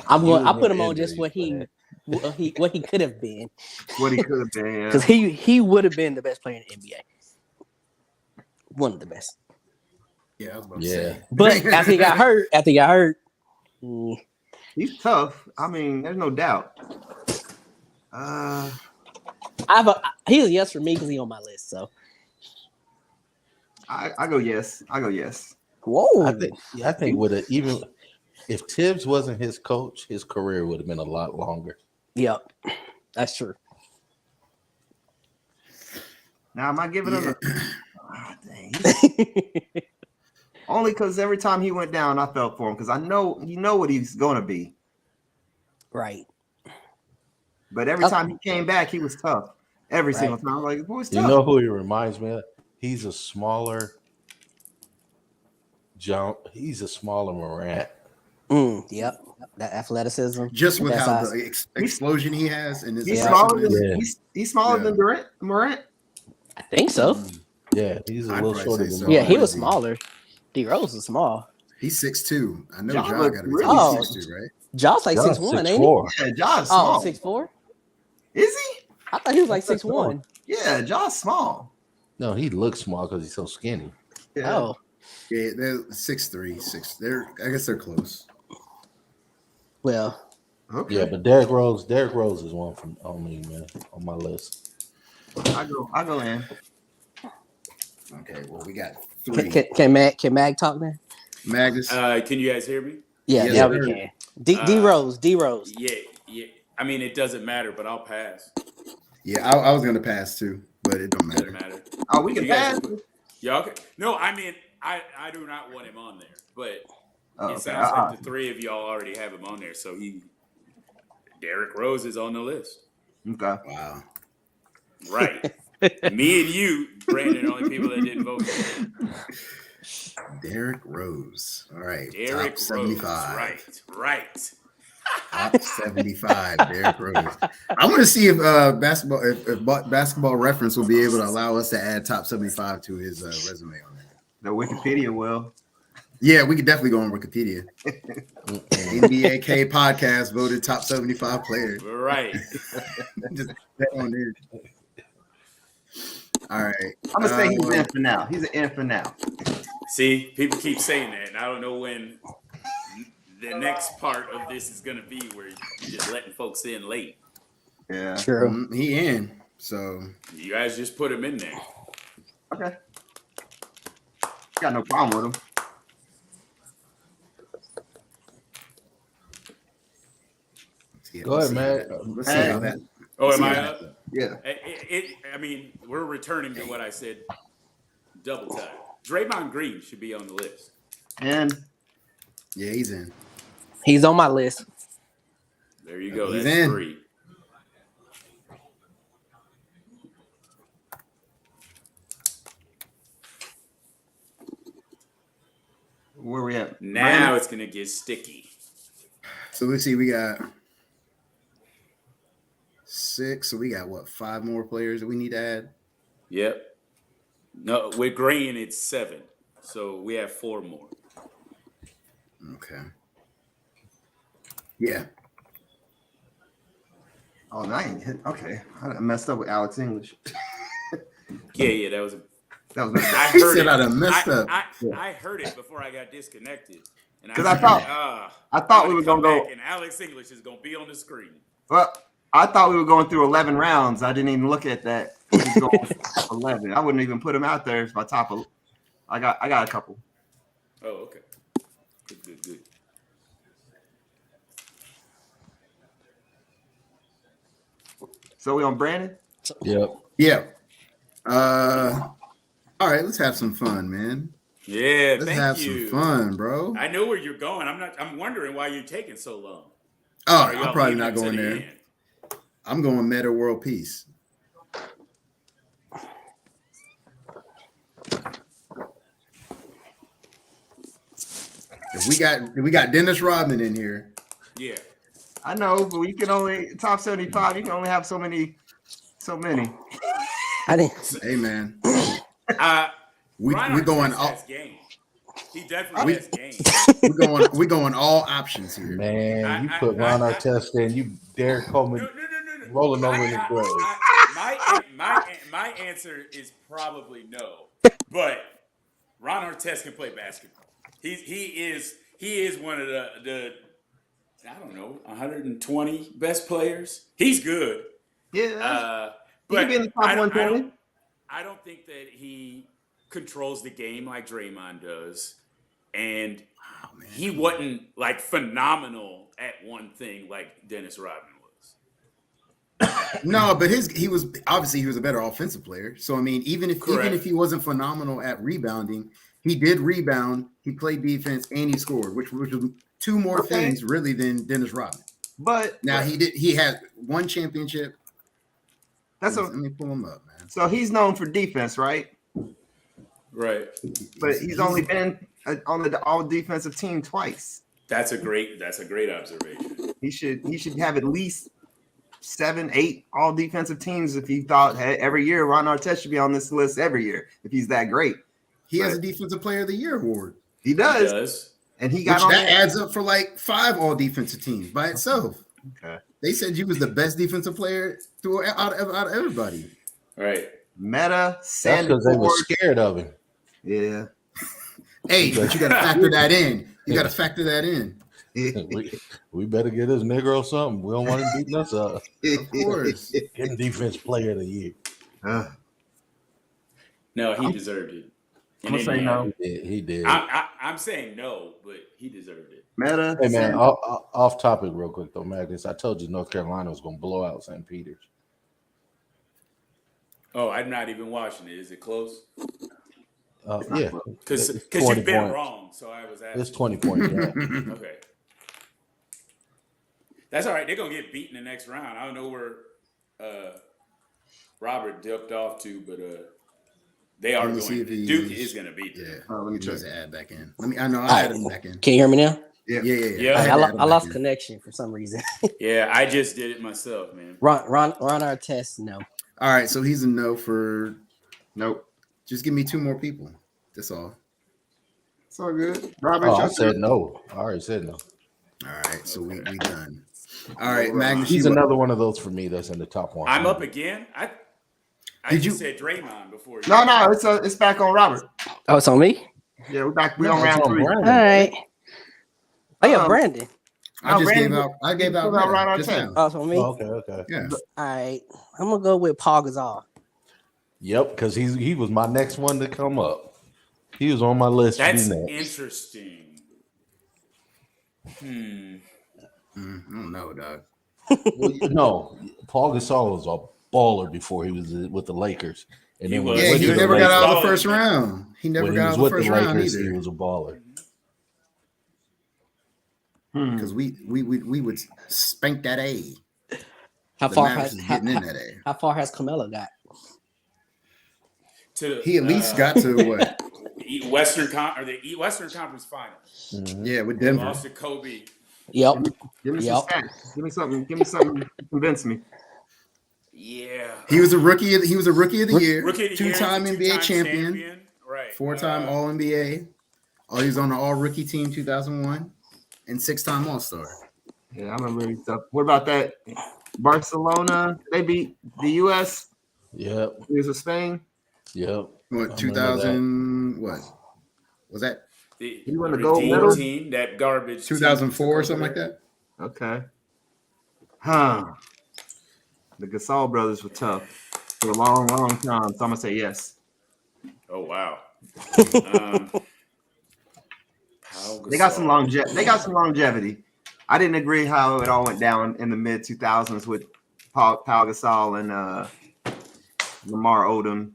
I put him on just what he could have been, What he could have been. because he would have been the best player in the NBA, one of the best. Yeah, I was about to Yeah. say. But after he got hurt, He's tough. I mean, there's no doubt. he's a yes for me because he's on my list. So I go yes. whoa, I think with it, even if Tibbs wasn't his coach, his career would have been a lot longer. yep, that's true. Now, am I giving him dang. Right. Only because every time he went down, I felt for him because I know what he's going to be. But every time he came back, he was tough. Every single time. I'm like, boy's tough. You know who he reminds me of? He's a smaller Morant. Yep, that athleticism. Just with that how size. the explosion he has in his He's Yeah. smaller than Yeah. he's smaller than Morant. I think so. Yeah, he's a I'd little probably shorter say than so. Morant. Yeah, he What was is he? smaller. D Rose was small. He's 6'2". I know John John looked got to be really- Oh. 6'2", right? Josh like John's 6'1", ain't he? 6'4". Yeah, Josh Oh, small. 6'4"? Is he? I thought he was like 6'1". Yeah, Josh small. No, he looks small because he's so skinny. Yeah. Oh, Yeah, they're 6'3", 6". I guess they're close. well, Okay. Yeah, but Derrick Rose is one on me, man, on my list. I go in. Okay, well we got 3. can Mag talk now? Magnus. Can you guys hear me? Yeah, Yes, yeah, sir. we can. D Rose. Yeah. I mean, it doesn't matter, but I'll pass. Yeah, I was gonna pass too, but it don't Doesn't matter. matter. Oh, we can You guys- pass. Y'all can, no, I mean, I do not want him on there, but Oh, it okay. sounds like the three of y'all already have him on there. So Derrick Rose is on the list. Okay. Wow. Right. Me and you, Brandon, are the only people that didn't vote for him. Derrick Rose. All right. Derrick top 75. Rose. Right. Top 75. Derrick Rose. I want to see if basketball reference will be able to allow us to add top 75 to his resume on there. The Wikipedia will. Yeah, we could definitely go on Wikipedia. NBA K podcast voted top 75 players. Right. Just that on there. All right. I'm gonna say he's in for now. He's an in for now. See, people keep saying that, and I don't know when the next part of this is going to be where you're just letting folks in late. Yeah. True. He in. So You guys just put him in there. Okay. Got no problem with him. yeah, Go ahead, man. Let's see how that. Oh, am let's see I how up? that- Yeah. I mean, we're returning to what I said double time. Draymond Green should be on the list. And Yeah, he's in. He's on my list. There you go. He's That's in. 3. where we at? Now it's going to get sticky. So let's see. We got 6. So we got what? 5 more players that we need to add. Yep. No, with Green, it's 7. So we have 4 more. Okay. Yeah. Oh, no, I ain't hit. Okay. I messed up with Alex English. Yeah, that was. That was I He heard said it. I'd have messed up. I heard it before I got disconnected. And 'Cause was I thought- like, I thought we I'm were gonna come go. back and Alex English is going to be on the screen. Well, I thought we were going through 11 rounds. I didn't even look at that. He's going for 11. I wouldn't even put him out there as my top. I got a couple. Oh, okay. Good. So we on Brandon? Yep. Yeah. All right. Let's have some fun, man. Yeah, Let's thank have you. some fun, bro. I know where you're going. I'm wondering why you're taking so long. Oh, Are y'all I'm probably leaving not it to going the there. end? I'm going Meta World Peace. If we got Dennis Rodman in here, Yeah. I know, but you can only top 75. You can only have so many. I didn't. Hey man, Ron we're Artest going all has game. He definitely has game. we're going all options here. Man, you put Ron Artest in, you Derek Coleman No. rolling over in the grave. My answer is probably no, but Ron Artest can play basketball. He is one of the I don't know 120 best players. He's good. Yeah, But be in the top 120. I don't think that he controls the game like Draymond does, and he wasn't like phenomenal at one thing like Dennis Rodman was. No, but he was a better offensive player. So I mean, even if he wasn't phenomenal at rebounding, he did rebound. He played defense and he scored, which was two more things really than Dennis Rodman. But now he had one championship. Let me pull him up, man. So he's known for defense, right? Right. But he's only been on the all defensive team twice. That's a great observation. He should have at least 7, 8 all defensive teams. If he thought every year Ron Artest should be on this list every year if he's that great. He has a Defensive Player of the Year award. He does. And he got that adds up for like 5 all defensive teams by itself. Okay. They said you was the best defensive player out of everybody. Right. Meta, That's because they were scared of him. Yeah. Hey, but you got to factor that in. You got to factor that in. we better get this Negro something. We don't want him beating us up. Of course. Get him Defense Player of the Year. No, he deserved it. I'm gonna say no. He did. I'm saying no, but he deserved it. Meta. Hey man, off topic real quick though, Magnus. I told you North Carolina was gonna blow out St. Peter's. Oh, I'm not even watching it. Is it close? Yeah, because you've been wrong. So I was asking. It's 20 points. Yeah. Okay, that's all right. They're gonna get beat in the next round. I don't know where Robert dipped off to, but they are going. Duke is gonna beat them. Yeah. Let me try to add back in. I know I added him back in. Can you hear me now? Yeah. I lost connection for some reason. Yeah, I just did it myself, man. Ron Artest, no. All right, so he's a no for nope. Just give me 2 more people. That's all. It's all good. Robert, I said no. I already said no. All right, so we done. All right, Magnus. He's another one of those for me that's in the top 1. I'm up again. I just said Draymond before. No, it's back on Robert. Oh, it's on me? Yeah, we're back. We're on round 3. All right. Oh yeah, Brandon. I gave out Ron just Artest. now. Oh, it's on me. Oh, okay. Yeah. All right. I'm gonna go with Paul Gasol. Yep, because he was my next one to come up. He was on my list. That's interesting. I don't know, dog. Well, no, Paul Gasol was a baller before he was with the Lakers. And then he never got out of the first round. He never got out of the first round either. He was a baller. Because we would spank that A. How far has Carmelo got? He at least got to what? The Western Conference Finals. Mm-hmm. Yeah, with Denver. Lost to Kobe. Yep. Give me some stats. Give me something to convince me. Yeah. He was a rookie of the year. Rookie of the year, 2-time NBA champion. Right. 4-time All NBA. He was on the All Rookie team 2001, and 6-time All Star. Yeah, I remember stuff. What about that? Barcelona? They beat the U.S. Yep. He was with Spain. Yep. What 2000? What was that? He won the gold medal team. That garbage. 2004 or something like that. Okay. The Gasol brothers were tough for a long, long time. So I'm gonna say yes. Oh wow. They got some longevity. I didn't agree how it all went down in the mid 2000s with Paul Gasol and Lamar Odom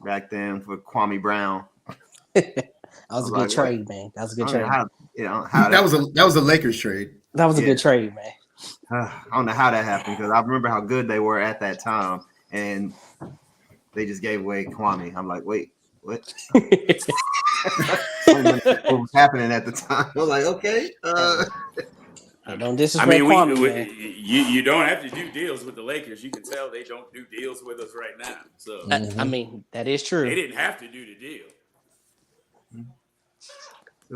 back then for Kwame Brown. That was a good trade, man. That was a good trade. That was a Lakers trade. That was a good trade, man. I don't know how that happened because I remember how good they were at that time, and they just gave away Kwame. I'm like, wait, what? What was happening at the time? I was like, okay. Don't I disrespect mean, Kwame, man. you don't have to do deals with the Lakers. You can tell they don't do deals with us right now. So I mean, that is they true. didn't have to do the deal.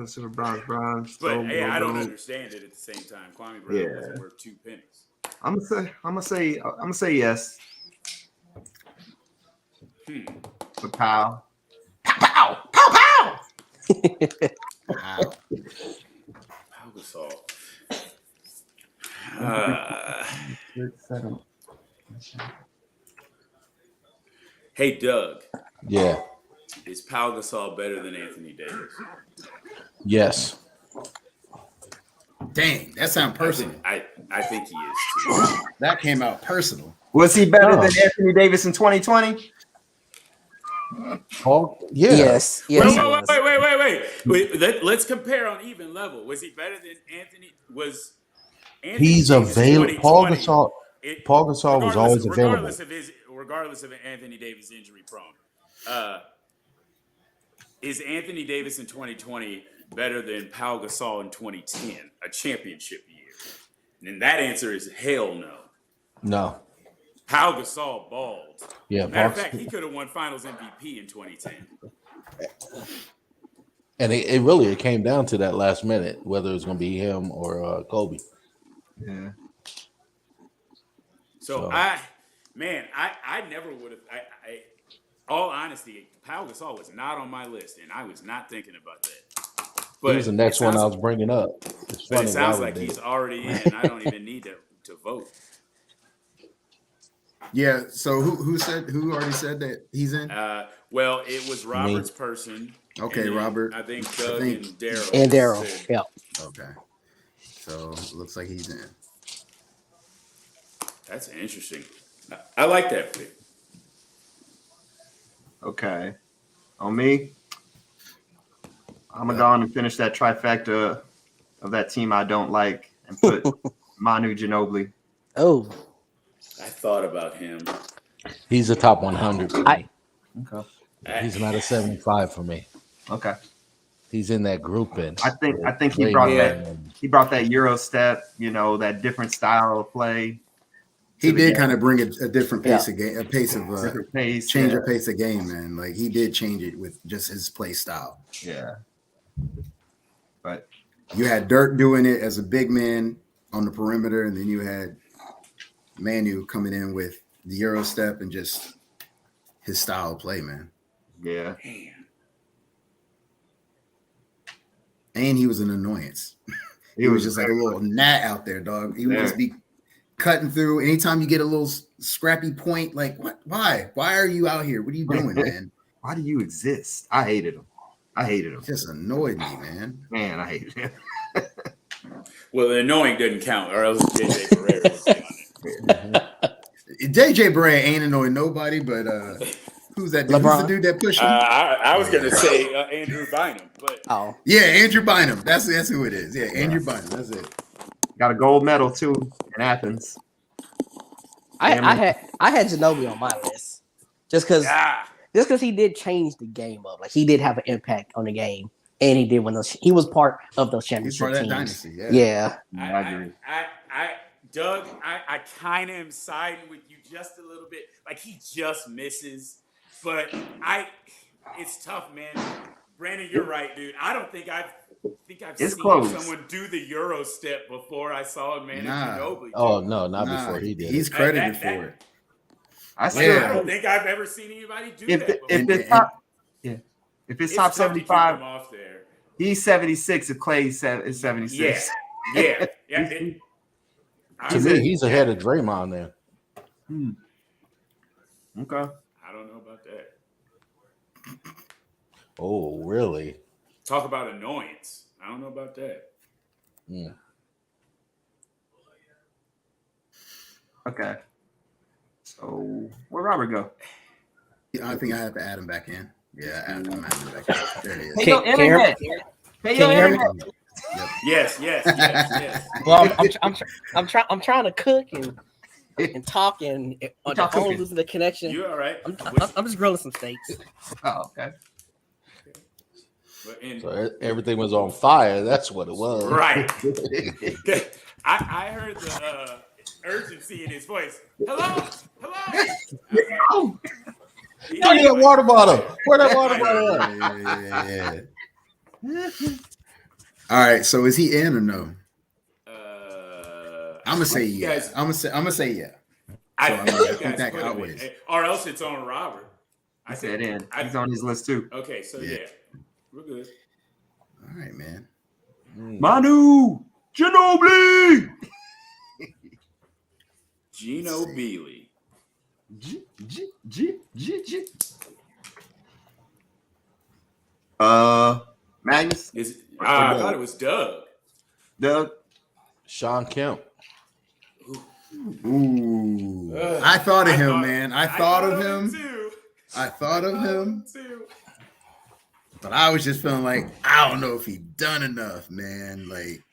Silver, bronze. But silver, hey, I don't gold. understand it at the same time. Kwame Brown Yeah. wasn't worth 2 pennies. I'm gonna say yes. For Powell. Pow, pow, pow, Wow. Pau Gasol. Hey, Doug, Yeah. is Pau Gasol better than Anthony Davis? Yes. Dang, that sounds personal. I think he is too. That came out personal. Was he better No. than Anthony Davis in 2020? Paul. Yeah. Yes. Yes. he was. Wait. Let's compare on even level. Was he better than Anthony? Was Anthony He's Davis available. Paul 2020? Gasol. Paul Gasol was always available. Regardless of Anthony Davis injury prone, is Anthony Davis in 2020 better than Pau Gasol in 2010, a championship year? And that answer is hell no. No. Pau Gasol balled. Yeah. Matter of Paul, fact, he could have won Finals MVP in 2010. and it really came down to that last minute, whether it's going to be him or Kobe. Yeah. So I never would have. All honesty, Pau Gasol was not on my list, and I was not thinking about that. He was the next one I was bringing up. It's But funny, it sounds Robert like did. he's already in. I don't even need to vote. Yeah. So who already said that he's in? Well, it was Robert's person. Okay, and then Robert. I think Doug and Daryl. And Daryl. said- Yep. Okay. So looks like he's in. That's interesting. I like that pick. Okay. On me, I'm gonna go on and finish that trifecta of that team I don't like and put Manu Ginobili. Oh, I thought about him. He's a top 100. For me. Okay. He's not a 75 for me. Okay. He's in that grouping. I think he Way brought more that than- he brought that Euro step, that different style of play. He did kind of bring a different pace Yeah. of game, a pace of Different pace. change yeah. of pace of game, man. Like he did change it with just his play style. Yeah. But You had Dirk doing it as a big man on the perimeter, and then you had Manu coming in with the Euro step and just his style of play, man. yeah. Man. And he was an annoyance. He was just like a little gnat out there, dog. He would just be cutting through. Anytime you get a little scrappy point, like what? Why? Why are you out here? What are you doing, man? Why do you exist? I hated him. It just annoyed me, man. Man, I hated him. Well, the annoying doesn't count, or else JJ Barea would be on it. JJ Barea ain't annoying nobody, but who's that dude? Who's LeBron? the dude that pushed him? I was going to say Andrew Bynum, but oh, Yeah, Andrew Bynum. That's who it is. Yeah, Andrew Bynum. That's it. Got a gold medal too in Athens. I had Ginobili on my list just because he did change the game up. Like he did have an impact on the game, and he did win those. He was part of those He's championship part of that teams. dynasty. Yeah. I agree. Doug, I kind of am siding with you just a little bit. Like he just misses, but it's tough, man. Brandon, you're right, dude. I don't think I've It's seen close. someone do the Euro step before I saw Manu Nah. Ginobili. Oh, no, not before he did. He's it. credited That- for it. I I still don't think I've ever seen anybody do that. if before. it's top if it's top It's tough to keep 75, him off there. he's 76. If Clay is 76. Yeah. To me, he's ahead of Draymond there. Okay. I don't know about that. Oh, really? Talk about annoyance. I don't know about that. Mm. Okay. So where Robert go? I think I have to add him back in. Yeah, I'm adding him back in. There he is. Hey, Can- your can you hear me? internet. Hey, Can your you hear me? internet. Yes. Well, I'm trying to cook and talk and on the Y'all phone cooking? losing the connection. You all right? I'm just grilling some steaks. Oh, okay. But in- So everything was on fire. That's what it was. right. I heard the urgency in his voice. Hello. Bring that water bottle. Where that water bottle at? Yeah. All right. So is he in or no? I'm gonna say yeah. I'm gonna say yeah. I So, think that put him outweighs. in. Or else it's on Robert. I said in. He's on his list too. Okay, so yeah, we're good. All right, man. Manu Ginobili. Gino Beasley. G. Magnus. I thought it was Doug. Doug. Sean Kemp. Ooh. I thought of him, man. I thought of him. I thought of him. But I was just feeling like I don't know if he done enough, man. Like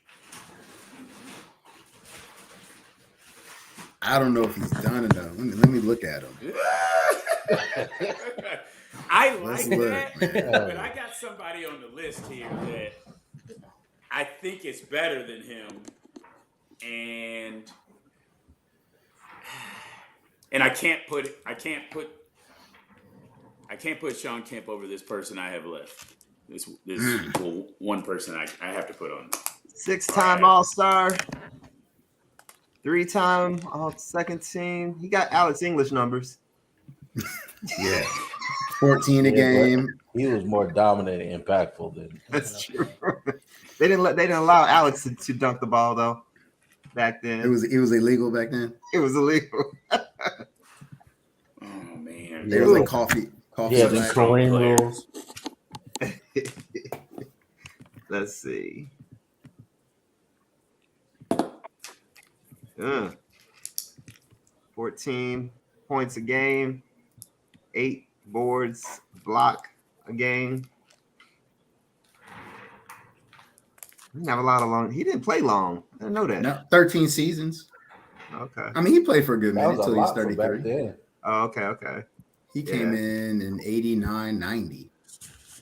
I don't know if he's done enough. Let me look at him. I like that, but I got somebody on the list here that I think is better than him, and I can't put Sean Kemp over this person I have left. This one person I have to put on. 6-time All-Star, 3-time All-Second Team. He got Alex English numbers. Yeah, 14 a game. He was more dominant and impactful than. That's true. They didn't allow Alex to dunk the ball though. Back then, It was illegal back then. it was illegal. Oh man, There was like coffee. Yeah, the smack. Kareem rules. Let's see. 14 points a game, 8 boards, block a game. He didn't have a lot of long. He didn't play long. I didn't know that. No, 13 seasons. Okay. I mean, he played for a good That minute was a until he's lot for back 33. then. Oh, okay. He came in 89, 90.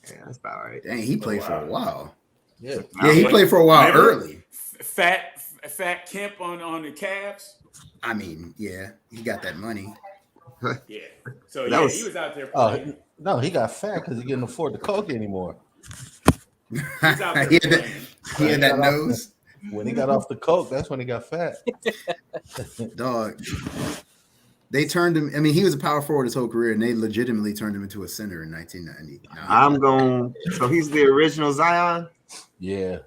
Yeah, that's about right. Dang, he played for a while. Yeah. Yeah, he played for a while early. Fat Kemp on the Cavs. I mean, yeah, he got that money. Yeah, so That yeah, was- he was out there Oh playing. no, he got fat because he couldn't afford the coke anymore. He's out there he had playing. he had that nose. When he got off the coke, that's when he got fat. Dog. They turned him. I mean, he was a power forward his whole career, and they legitimately turned him into a center in 1999. I'm going. So he's the original Zion. Yeah.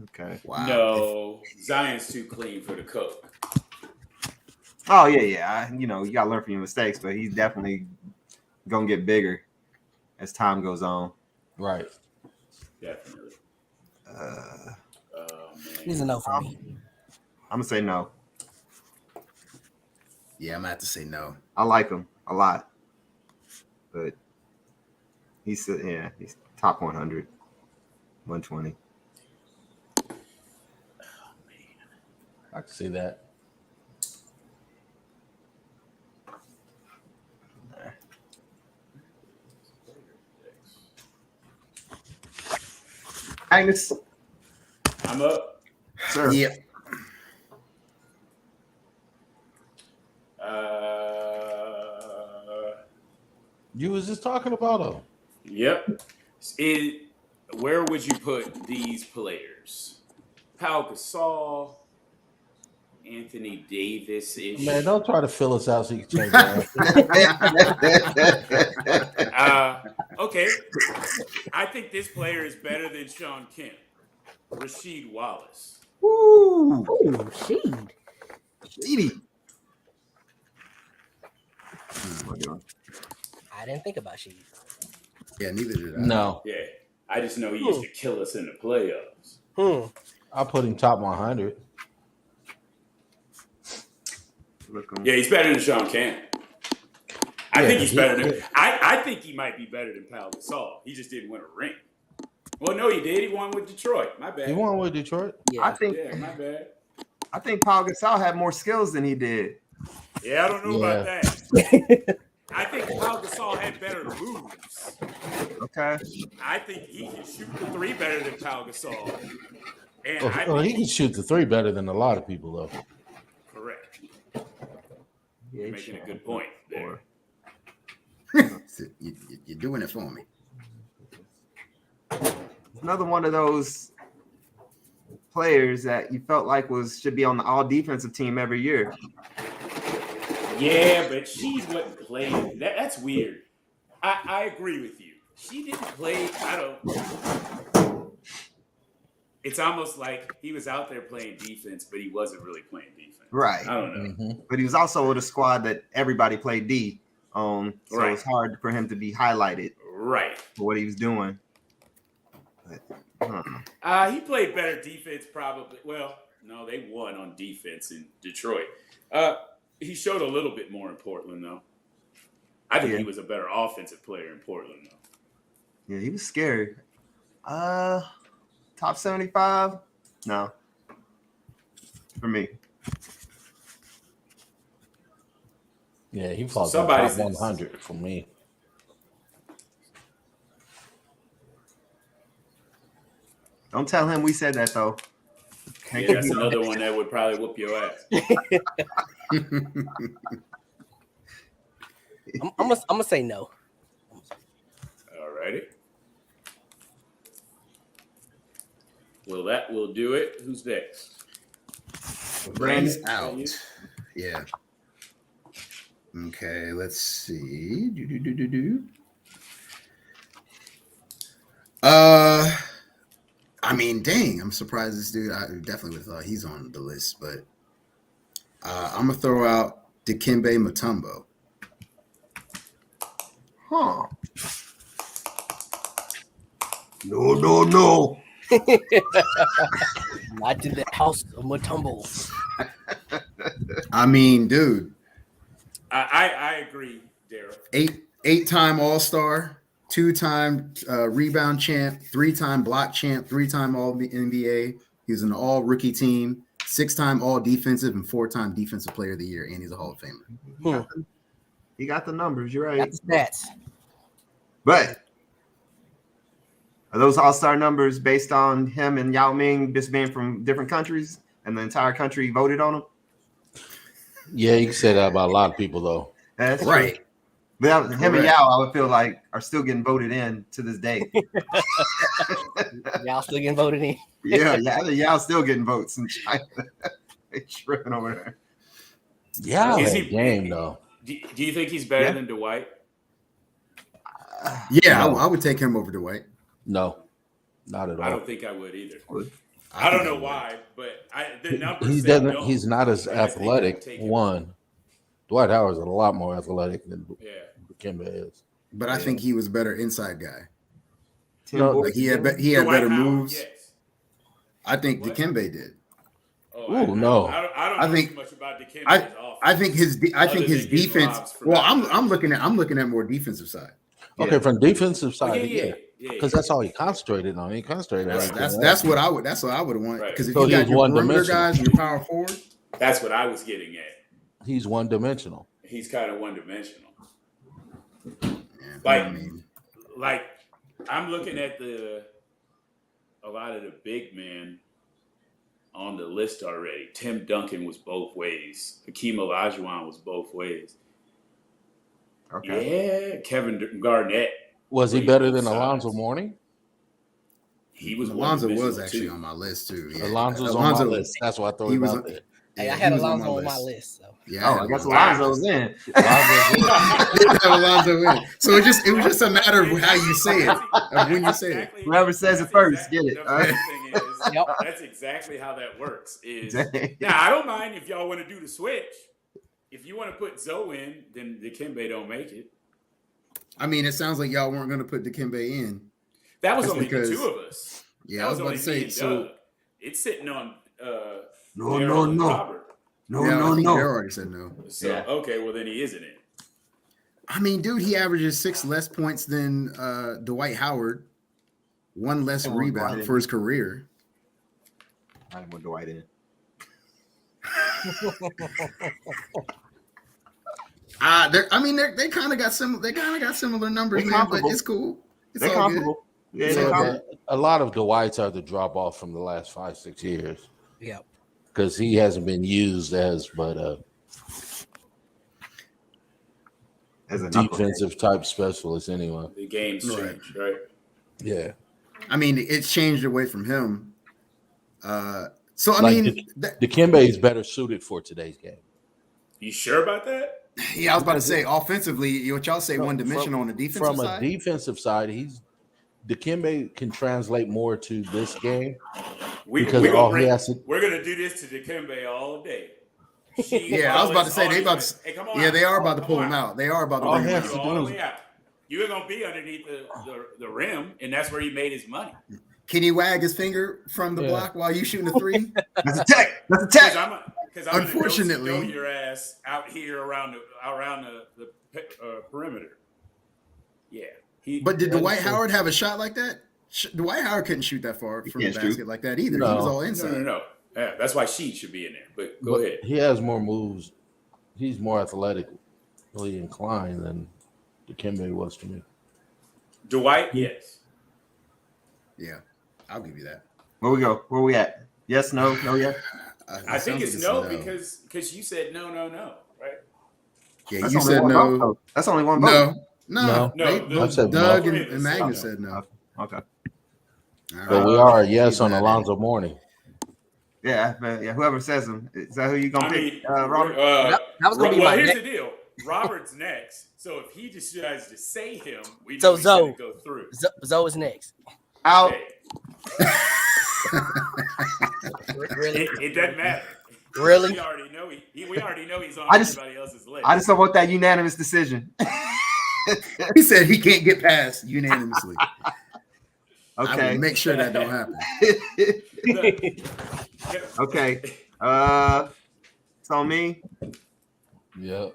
Okay. Wow. No, Zion's too clean for the coke. Oh yeah. You gotta learn from your mistakes, but he's definitely gonna get bigger as time goes on. Right. Definitely. Uh, Oh man. He's a no for me. I'm gonna say no. Yeah, I'm gonna have to say no. I like him a lot, but he's top 100, 120. I can see that. Agnes, I'm up. sir. Yeah. You was just talking about him. Yep. Where would you put these players? Pau Gasol, Anthony Davis ish. Man, don't try to fill us out so you can change that. Okay. I think this player is better than Sean Kemp. Rasheed Wallace. Woo! Ooh, Sheed. Edie. I didn't think about Sheed. Yeah, neither did I. No, Yeah. I just know he used to kill us in the playoffs. I'll put him top 100. Yeah, he's better than Sean Kemp. I think he's better than. I think he might be better than Pau Gasol. He just didn't win a ring. Well, no, he did. He won with Detroit. My bad. He won with Detroit. Yeah. I think My bad. Pau Gasol had more skills than he did. Yeah, I don't know about that. I think Pau Gasol had better moves. Okay. I think he can shoot the three better than Pau Gasol. And I he think can shoot the three better than a lot of people, though. correct. You're making a good point there. You're doing it for me. Another one of those players that you felt like should be on the all defensive team every year. Yeah, but she wasn't playing. That's weird. I agree with you. She didn't play. It's almost like he was out there playing defense, but he wasn't really playing defense. Right. I don't know. Mm-hmm. But he was also with a squad that everybody played D on, so Right. it's hard for him to be highlighted Right. for what he was doing. But, He played better defense, probably. Well, no, they won on defense in Detroit. He showed a little bit more in Portland, though. I think he was a better offensive player in Portland, though. Yeah, he was scary. Top 75? No. For me. Yeah, he falls Somebody top 100 for me. Don't tell him we said that, though. Yeah, that's another one that would probably whoop your ass. I'm gonna say no. All righty. Well, that will do it. Who's next? Brand's out. Yeah. Okay, let's see. I mean, dang, I'm surprised this dude. I definitely would have thought he's on the list, but I'm gonna throw out Dikembe Mutombo. Huh. No. Not in the house of Mutombo. I mean, dude, I agree, Daryl. eight-time All-Star, 2-time rebound champ, 3-time block champ, 3-time All-NBA. He was an all-rookie team, 6-time All-Defensive, and 4-time Defensive Player of the Year, and he's a Hall of Famer. You got the numbers. You're right. Got the stats. But are those all-star numbers based on him and Yao Ming just being from different countries and the entire country voted on him? Yeah, you can say that about a lot of people, though. That's Right. true. But him and Yao, I would feel like, are still getting voted in to this day. Y'all still getting voted in. Yeah, Yao's still getting votes in China. They tripping over there. Yeah, Is that he- game, though. Do you think he's better Yeah. than Dwight? Yeah, No. I would take him over Dwight. No, not at I all. don't think I would either. I think don't know would. why, but the numbers He say doesn't. no. He's not as But I think I'd athletic. take him. One, Dwight Howard's a lot more athletic than Yeah. Dikembe is. But I think he was a better inside guy. Tim No, Boyd- Like he had Dwight better Howard, moves. Yes. I think What? Dikembe did. Oh, Ooh, no. I don't I know think- too much about Dikembe's offense. I think his Other than getting defense. robs from Well, outside. I'm looking at more defensive side. Okay, Yeah. from defensive Oh, side, yeah, because that's all he concentrated on. He concentrated on everything else. That's what I would want. Right. Because if So you he got was your perimeter one-dimensional. guys and your power forward, That's what I was getting at. He's one dimensional. He's kind of one-dimensional. yeah, Like- I mean, Like, I'm looking at a lot of the big men on the list already. Tim Duncan was both ways. Hakeem Olajuwon was both ways. Okay. Yeah, Kevin Garnett. Was he Wait, better both than Alonzo sides. Mourning? He was Alonzo was one-dimensional, actually too. on my list too. Yeah. Alonzo's on my list. That's why I throw he him was out on- there. Hey, I he had was Alonzo on my list. So. Yeah, Oh, I guess Wow. Alonzo's in. Have Alonzo in. So it was just a matter of how you say it, of when you say it. Whoever says it that's first, get it. The funny thing is, Yep. that's exactly how that works. Is Dang. now I don't mind if y'all want to do the switch. If you want to put Zoe in, then Dikembe don't make it. I mean, it sounds like y'all weren't going to put Dikembe in. That was That's only because- the two of us. Yeah, That I was only about to me say. and So Doug. It's sitting on No, Daryl no, and no. Robert. No, yeah, I no, think no. Daryl already said no. So Yeah. okay, well then he isn't in. I mean, dude, he averages 6 less points than Dwight Howard, 1 less I want rebound Dwight in. for his career. I didn't want Dwight in. They kind of got similar numbers, They're man. But comparable. it's cool. It's They're all comparable. Yeah, Yeah, no, but a lot of Dwight's are the drop off from the last 5-6 years Yeah. because he hasn't been used as as a knucklehead. defensive type specialist anyway. The game's Right. changed, right? Yeah, I mean, it's changed away from him. So I Like mean, Dikembe is better suited for today's game. You sure about that? yeah, I was about to say offensively, what y'all say, No, one dimensional on the defensive From side. a defensive side, Dikembe can translate more to this game because we're all gonna he has to. we're gonna do this to Dikembe all day. Yeah, I was about to say they about to. Hey, come on Yeah, out. they are about to Come pull on him out. They are about to All bring he him has out. to all do the is- way out. You ain't gonna be underneath the rim, and that's where he made his money. Can he wag his finger from the Yeah. block while you shooting a three? That's a tech. That's a Because tech. I'm Unfortunately- gonna know your ass out here around the perimeter. Yeah, But did That is Dwight true. Howard have a shot like that? Dwight Howard couldn't shoot that far from the can't shoot. basket like that either. No. He was all no, inside. no. Yeah, that's why she should be in there. But go But ahead. he has more moves. He's more athletically inclined than Dikembe was to me. Dwight, yes. Yeah, I'll give you that. Where we go? Where we at? Yes, no, no, yes. I think sounds it's like no because you said no, right? Yeah, That's you only said one vote, no. though. That's only one vote. No. No, I said Doug no. and Magnus Okay. said no. Okay. All But right. we are a yes Keep on that in. Alonzo Mourning. Yeah, but yeah. Whoever says them, is that who you gonna I pick? mean, Robert. That was gonna be well, my here's next. the deal. Robert's next, so if he decides to say him, we So know he's gonna Zoe. go through. Zoe is next. Out. Hey, Really? it doesn't matter. Really? We already know we already know he's on I just- everybody else's list. I just don't want that unanimous decision. He said he can't get past unanimously. I Okay. will make sure that don't happen. Okay. It's on me. Yeah.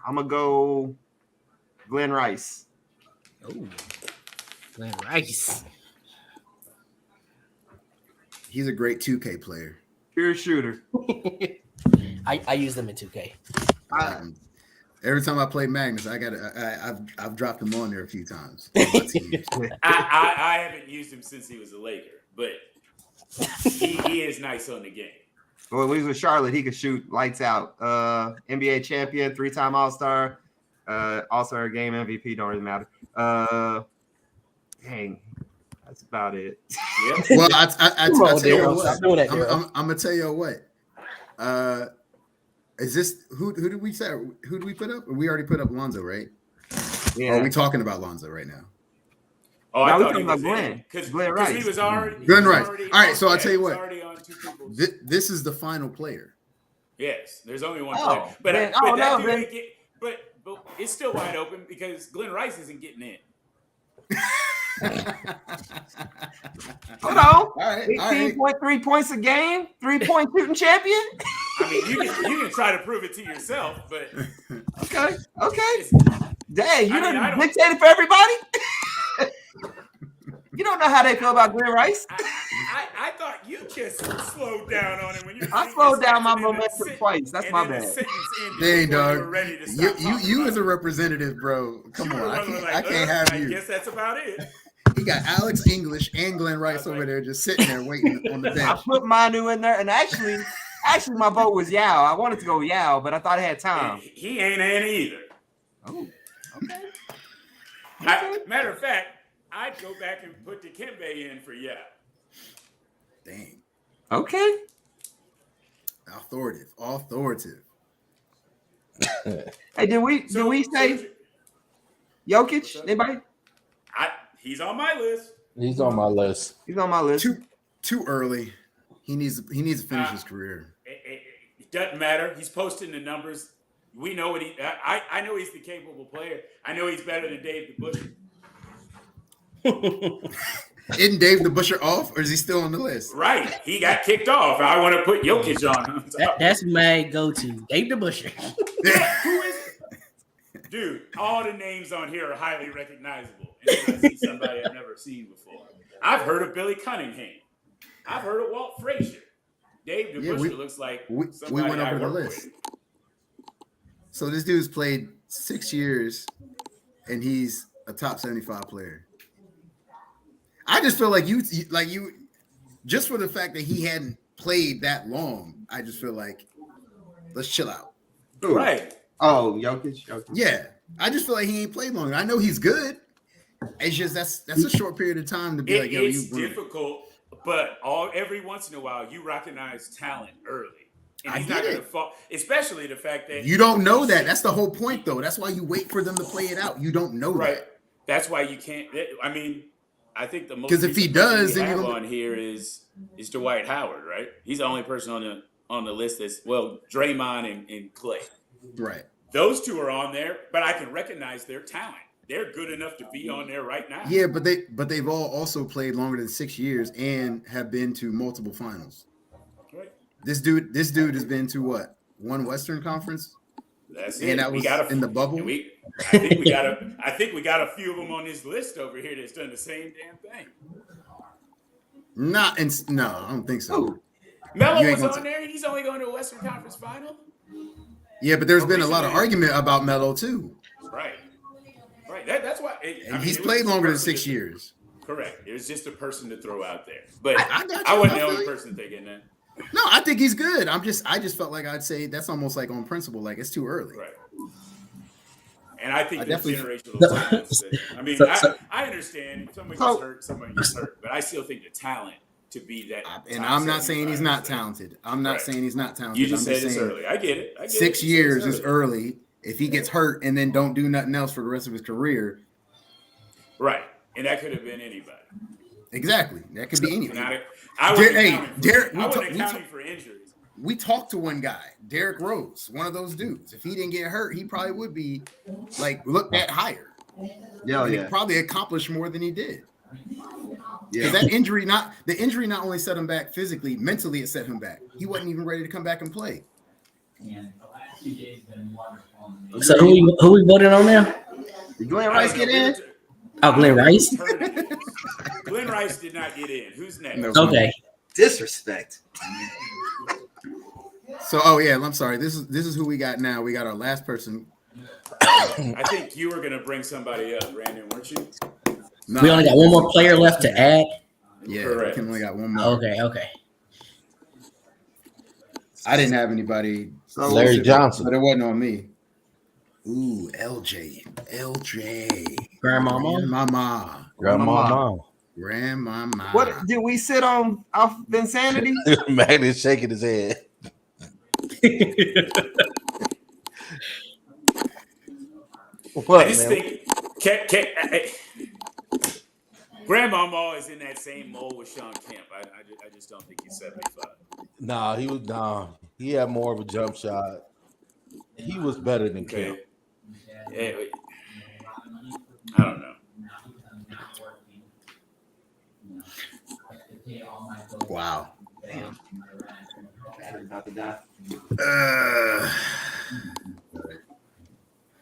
I'm gonna go Glenn Rice. Oh, Glenn Rice. He's a great 2K player. Pure shooter. I use them in 2K. Every time I play Magnus, I've dropped him on there a few times. On my team. I haven't used him since he was a Laker, but he is nice on the game. Well, when he was with Charlotte, he could shoot lights out. NBA champion, 3-time All-Star, All-Star game MVP, don't really matter. Dang, that's about it. Yep. Well, I Come on, tell you Daryl. what. Stop doing that, Daryl. I'm gonna tell you what. Is this who did we say? Who did we put up? We already put up Lonzo, right? Or Yeah. are we talking about Lonzo right now? Oh, I No, we thought talking he was about Glenn. because Glenn Rice. he was already he Glenn was Rice. already All right, on- so I'll yeah, tell you he was what. already on two people's. This is the final player. Yes, there's only one Oh, player, but, man, but oh, that no, dude man. ain't get. But it's still wide open because Glenn Rice isn't getting in. Hold on. All right. 18.3 points a game, 3-point shooting champion. I mean, you can try to prove it to yourself, but Okay. it's, Dang, you I mean, I done don't- dictated for everybody? You don't know how they feel about Glenn Rice. I thought you just slowed down on him when you. I slowed down my momentum twice. That's my bad. Dang, dog. Ready to You stop talking you about as a it. representative, bro. Come You on, were I running can't have I you. guess that's about it. He got Alex English and Glenn Rice over there just sitting there waiting on the I bench. put Manu in there, and actually, my vote was Yao. I wanted to go Yao, but I thought I had time. He ain't in either. Oh, okay. Matter of fact, I'd go back and put Dikembe in for Dang, Okay. authoritative. Hey, did we say Jokic? Anybody? He's on my list. He's on my list. He's on my list. Too early. He needs to finish his career. It doesn't matter. He's posting the numbers. We know what I know he's the capable player. I know he's better than Dave DeBusschere. Isn't Dave the Busher off, or is he still on the list? Right. He got kicked off. I want to put Jokic on him. That's my go-to. Dave DeBusschere. Who is it? Dude, all the names on here are highly recognizable. And I see somebody I've never seen before. I've heard of Billy Cunningham. I've heard of Walt Frazier. Dave DeBusschere looks like we somebody went over I the work list. with. So this dude's played 6 years, and he's a top 75 player. I just feel like you just for the fact that he hadn't played that long. I just feel like let's chill out. Who? Right. Oh, Jokic. Yeah, I just feel like he ain't played long. I know he's good. It's just that's a short period of time to be like, yo, It's you difficult, but every once in a while you recognize talent early. And I he's get not going to it. fall, especially the fact that You don't know that. That's the whole point, though. That's why you wait for them to play it out. You don't know right. that. That's why you can't. I mean, I think the most 'Cause if he recent person does, we then have you're gonna- on here is Dwight Howard, right? He's the only person on the list that's Draymond and Clay. Right. Those two are on there, but I can recognize their talent. They're good enough to be on there right now. Yeah, but they've all also played longer than 6 years and have been to multiple finals. Right. This dude has been to what? One Western Conference? That's And it. that was in the bubble? I think we got a few of them on this list over here that's done the same damn thing. No, I don't think so. Who? Melo You ain't was gonna on there. He's only going to a Western Conference final. Yeah, but there's been a lot of Recently. argument about Melo too. Right. That's why. And he's played longer than 6 years. Correct. It was just a person to throw out there, but I got you. I wasn't I the only feel you. person thinking that. No, I think he's good. I just felt like I'd say that's almost like on principle, like it's too early. Right. And I think I there's definitely- generational talents. I mean, So- I understand somebody gets hurt, somebody gets hurt, but I still think the talent to be that. And top I'm not saying he's not 75%. talented. I'm not Right. saying he's not talented. You just I'm said it's saying early. I get it. 6 You said years it's is early. If he gets hurt and then don't do nothing else for the rest of his career, Right. And that could have been anybody. exactly. That could be And anybody. I wasn't Hey, accounting for, Derek, I wasn't accounting for injuries. We talked to one guy, Derrick Rose, one of those dudes. If he didn't get hurt, he probably would be like looked at higher. Yeah, And he yeah. probably accomplished more than he did. Yeah. Because the injury not only set him back physically, mentally it set him back. He wasn't even ready to come back and play. So who we voting on now? Did Glenn Rice get in? Oh, Glenn Rice. Glenn Rice did not get in. Who's next? No. Okay. Disrespect. So, oh yeah, I'm sorry. This is who we got now. We got our last person. I think you were going to bring somebody up, Brandon, weren't you? No, We only got one more player left to add. Yeah, Correct. we can only got one more. Okay. I didn't have anybody, So Larry Johnson. but it wasn't on me. Ooh, LJ. Grandmama. Grandmama. what did we sit on off of insanity? Magnus shaking his head. What, I just man? think Grandmama is in that same mold with Sean Kemp. I just don't think he's 75. He had more of a jump shot. He was better than Okay. Kemp. Yeah, I don't know. Wow. About to die.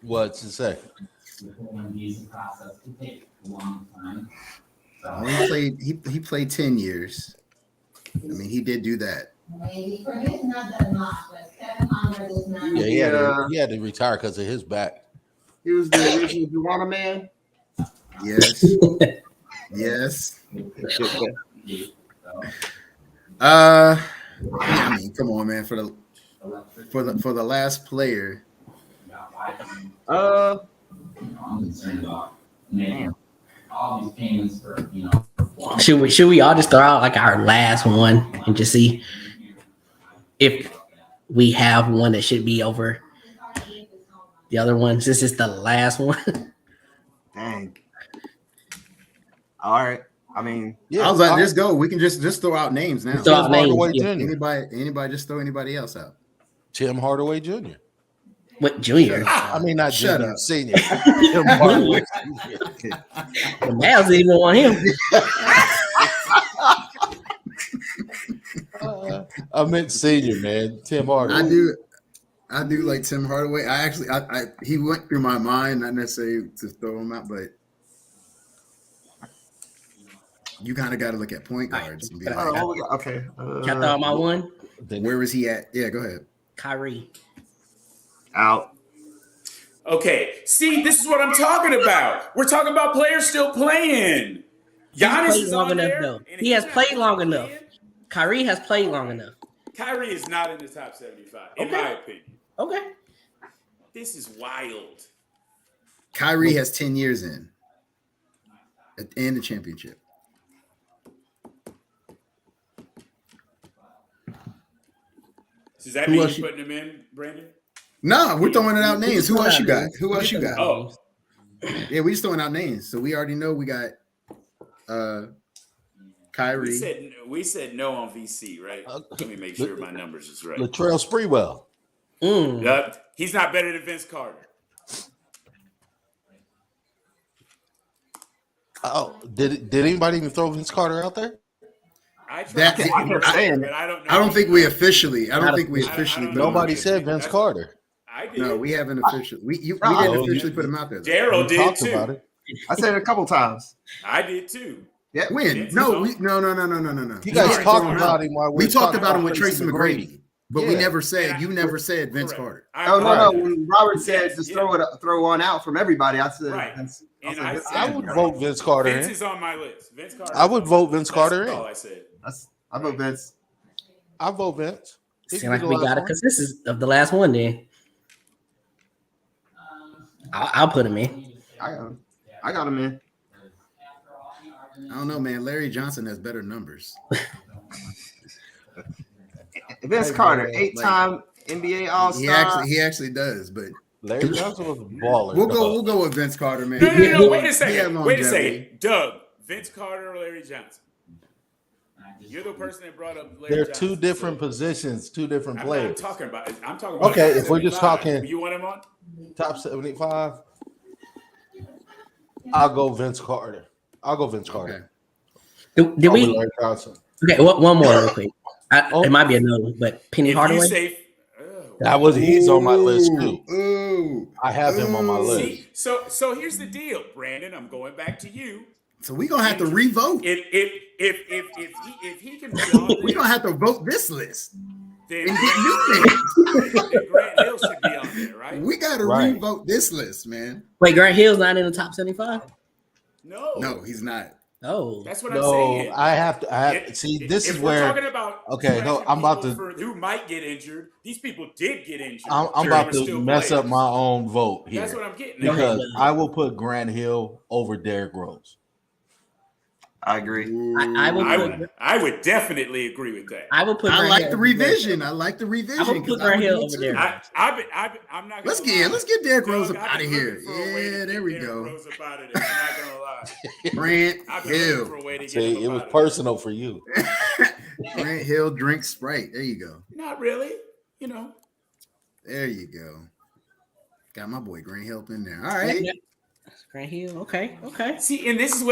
What's to say? He played 10 years. I mean, he did do that. Yeah, he had to retire because of his back. He was the original Juana man. Yes. Yes. I mean, come on, man. For the last player. Should we all just throw out like our last one and just see if we have one that should be over the other ones? This is the last one. Dang. All right. I mean, I was like, just go. We can just throw out names now. Throw out names. Hardaway Yeah. Jr. Anybody just throw anybody else out. Tim Hardaway Jr. What, Junior? I mean, not Shut Junior, up. Senior. Tim Hardaway Jr. The Mavs didn't even want him. I meant Senior, man. Tim Hardaway. I do like Tim Hardaway. I he went through my mind, not necessarily to throw him out, but you kind of got to look at point guards and be like, okay. Can I throw out my one? where was he at? Yeah, go ahead. Kyrie. Out. Okay, see, this is what I'm talking about. We're talking about players still playing. Giannis played is long on enough, there. though. and He he's has not played long playing. enough. Kyrie has played long enough. Kyrie is not in the top 75, in Okay. my opinion. Okay. This is wild. Kyrie has 10 years in and the championship. Does that Who mean else you're you- putting him in, Brandon? No, we're throwing it out We names. just Who throwing else out you got? names. Who We else just you throwing got? out Oh. names. Yeah, we just throwing out names. So we already know we got Kyrie. We said no on VC, right? Let me make sure my numbers is right. Latrell Sprewell. Yep. He's not better than Vince Carter. Oh, did anybody even throw Vince Carter out there? I tried That- to I kept saying but I don't know. I don't think we officially. I don't Not think we officially. officially. I don't put him know. out Nobody there. said Vince Carter. I did. No, we haven't officially. We didn't Oh, officially you- put him out there. though. Daryl We did talked too. about it. I said it a couple times. I did too. Yeah. When? Vince No, is no. You We guys didn't talked throw him about out. him while We were talked talking about him with Tracy Tracy McGrady, but we Yeah. never said. And You never said Vince Correct. Carter. Oh no, Right. when Robert said Yes, just yeah. throw one out from everybody, I said, Right. Vince, And said I Vince said- I Carter. would vote Vince Carter Vince in. is on my list. Vince Carter. I would vote Vince That's Carter in. all I said. I vote Vince. I vote Vince. He Seems can like be we the got a last one. consensus of the last one. Then I'll put him in. I got him in. I don't know, man. Larry Johnson has better numbers. Vince Hey, Carter, man, 8-time NBA All-Star. He actually does, but Larry Johnson was a baller. we'll go with Vince Carter, man. No. Wait a He had second. longevity. Doug, Vince Carter or Larry Johnson? You're the person that brought up Larry They're Johnson. two different positions, two different I'm players. not talking about it. I'm talking about Okay, if we're just 75. talking- You want him on? Top 75. I'll go Vince Carter. Okay. Did Over we? Larry Johnson. Okay, one more real quick. Oh. It might be another one, but Penny If you Hardaway. say, He's on my list too. Ooh. I have him on my Ooh. list. see, so here's the deal, Brandon. I'm going back to you. So we're gonna have to revote. If he can be on We're gonna have to vote this list then and get new names. then Grant Hill should be on there, right? We gotta Right. revote this list, man. Wait, Grant Hill's not in the top 75. No, he's not. Oh, That's what I'm No, saying. I have to. If- See, this if is we're where talking about okay, no, trashing I'm about people to- who might get injured. These people did get injured. I'm They about were to still mess up players. my own vote here That's what I'm getting. No. at. because I will put Grant Hill over Derrick Rose. I agree. I would I would definitely agree with that. I would put. I Grant like Hill the over Derrick revision. Rose. I like the revision. I would put 'cause I Grant would Hill do over too. there. I'm not. Let's gonna lie. let's get Derrick Rose Doug, up I've out of been here. looking for a way to Yeah, get there we Derrick go. Rose up out of there. I'm not gonna lie. Grant I've been looking for Hill. a way to get See, him it up was out of there. personal for you. Grant Hill drinks Sprite. There you go. Not really. You know. There you go. Got my boy Grant Hill up in there. All right. Grant Hill. Okay. See, and this is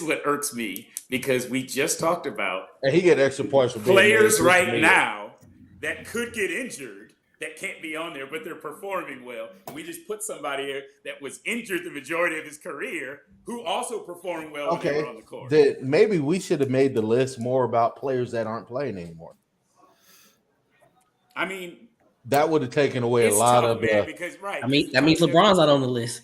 what irks me because we just talked about And he get extra points for being players there. right now that could get injured that can't be on there, but they're performing well. And we just put somebody here that was injured the majority of his career who also performed well when they Okay, were on the court. that maybe we should have made the list more about players that aren't playing anymore. I mean, That would have taken away it's a lot tough, of. man, because right. I mean, that means LeBron's not on the list.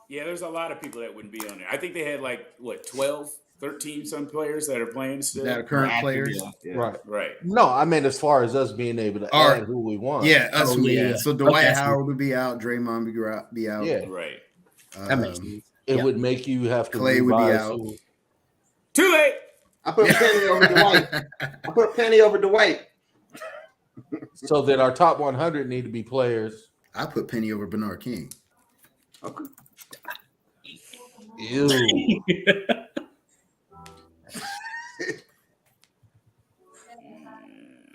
Yeah, there's a lot of people that wouldn't be on there. I think they had like what 12, 13 some players that are playing still. That are current players. Yeah. Right. Right. No, I mean as far as us being able to Or- add who we want. Yeah, us. Oh, who we yeah. had. So Dwight Okay. Howard would be out. Draymond would be out. Yeah. Right. That makes sense. It Yeah. would make you have to Clay would be revise out. who- Too late. I put Penny over Dwight. I put Penny over Dwight. so that our top 100 need to be players. I put Penny over Bernard King. Okay. Ew.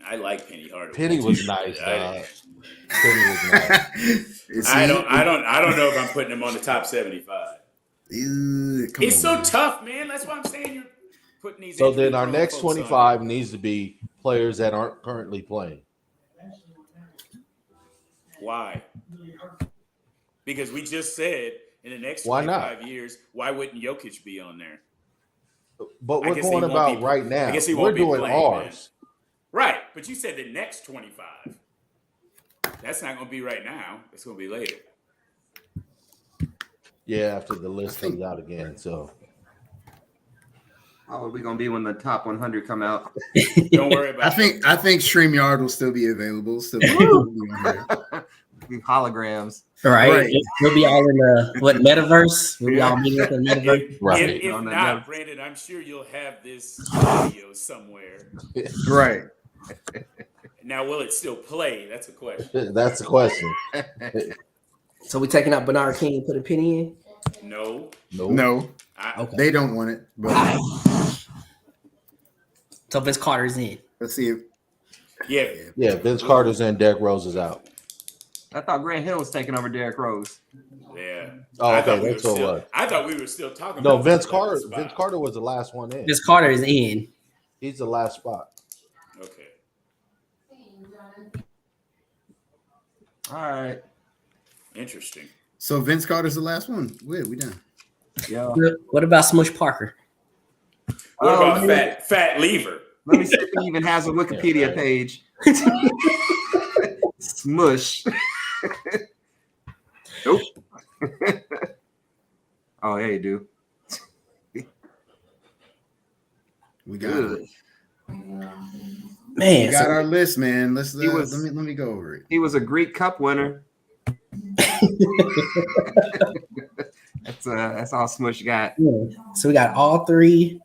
I like Penny Hardaway. Penny was nice. I- Penny was nice. I don't know if I'm putting him on the top 75. It's so tough. tough, man. That's why I'm saying you're putting these. So then our injury-prone next folks on 25 needs to be players that aren't currently playing. there. Why? Because we just said in the next Why not? 25 years, why wouldn't Jokic be on there? But I we're guess he going won't about be- right now. I guess he We're won't be doing playing, ours. Right, but you said the next 25. That's not going to be right now. It's going to be later. Yeah, after the list I think- comes out again. So Oh, we gonna be when the top 100 come out. Don't worry about I think StreamYard will still be available. Still be on here. We holograms. Right. Right. We'll be all in the metaverse. We'll be all meeting at the metaverse. If, Right. if On that not, note. Brandon, I'm sure you'll have this video somewhere. Right. Now, will it still play? That's a question. That's the question. So we taking out Bernard King and put a penny in? No. Nope. No, Okay. they don't want it. But So Vince Carter's in. let's see if Yeah. Yeah, Vince Carter's in, Derrick Rose is out. I thought Grant Hill was taking over Derrick Rose. Yeah. Oh, I okay, thought we that's were what it still- was. I thought we were still talking No, about Vince the Carter. spot. Vince Carter was the last one in. Vince Carter is in. He's the last spot. Okay. All right. Interesting. so. Vince Carter's the last one. We done. Yeah. What about Smush Parker? What Oh, about man. Fat Lever? Let me see if he even has a Wikipedia page. Smush. Nope. Oh, yeah, you do. We got Good. it. Man, We got so- our list, man. Let's He was- let me go over it. He was a Greek Cup winner. That's all Smush got. so we got all three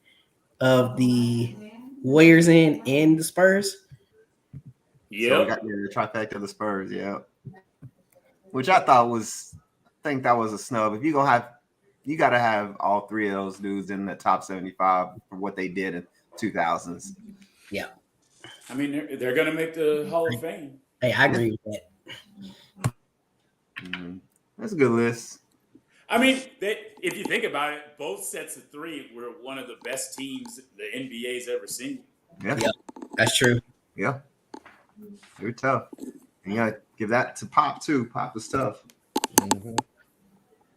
of the Warriors in and the Spurs. So we Yep. got the trifecta of the Spurs, yeah. Which I thought was, I think that was a snub. If you gonna have, you got to have all three of those dudes in the top 75 for what they did in 2000s. I mean, they're going to make the Hall of Fame. Hey, I agree with that. That's a good list. I mean, if you think about it, both sets of three were one of the best teams the NBA's ever seen. Yeah, Yeah. That's true. yeah. They're tough. And you gotta give that to Pop too. Pop is tough. Mhm.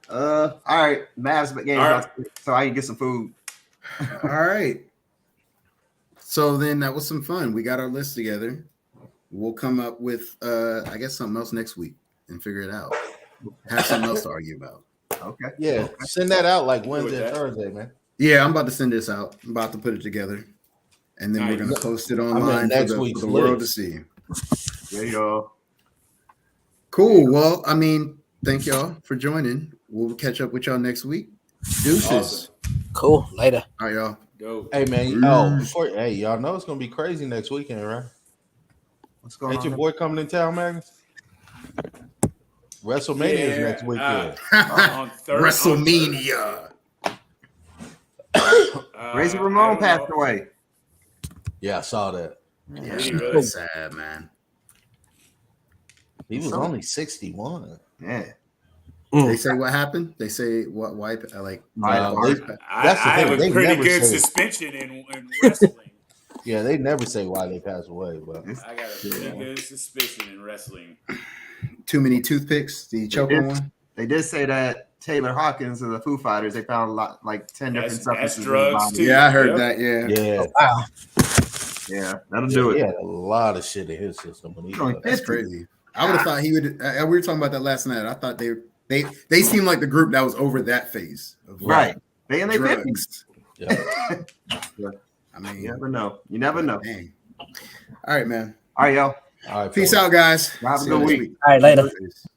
All right, Mavs game, All right. so I can get some food. All right. So then that was some fun. We got our list together. We'll come up with I guess something else next week and figure it out. Have something else to argue about. Okay. Yeah, send that out like Wednesday that. and Thursday, man. Yeah, I'm about to send this out. I'm about to put it together. And then we're Nice. gonna post it meant online for next the week's world to list. see. There you go. Cool. Well, I mean, thank y'all for joining. We'll catch up with y'all next week. Deuces. Awesome. Cool. Later. All right, y'all. Dope. Hey man, Peace. hey, y'all know it's gonna be crazy next weekend, right? What's going Ain't your on? boy coming in town, Magnus? WrestleMania is Yeah, next weekend. On WrestleMania. Razor I Ramon don't passed know. away. Yeah, I saw that. Yeah, Really? that's sad, man. He was So- only 61. Yeah. They say what happened? They say what? Why? Like, No, why- they- That's the I thing, have they a pretty never good say- suspension in wrestling. Yeah, they never say why they passed away, but I got a pretty good suspicion in wrestling. too many toothpicks. The choke on one. They did say that Taylor Hawkins of the Foo Fighters, they found a lot, like 10 different That's substances. in the drugs, body. too. Yeah, I heard Yep. that. Yeah. yeah, Wow. Yeah, that'll do he it. had a lot of shit in his system when he Only was. That's crazy. I would have thought he would. We were talking about that last night. I thought they seemed like the group that was over that phase of Right. They in their 50s. drugs. Yeah. I mean, You never know. You never know. dang. All right, man. All right, y'all. All right, Peace fellas. out, guys. Have a See good you next week. All right, later. Peace.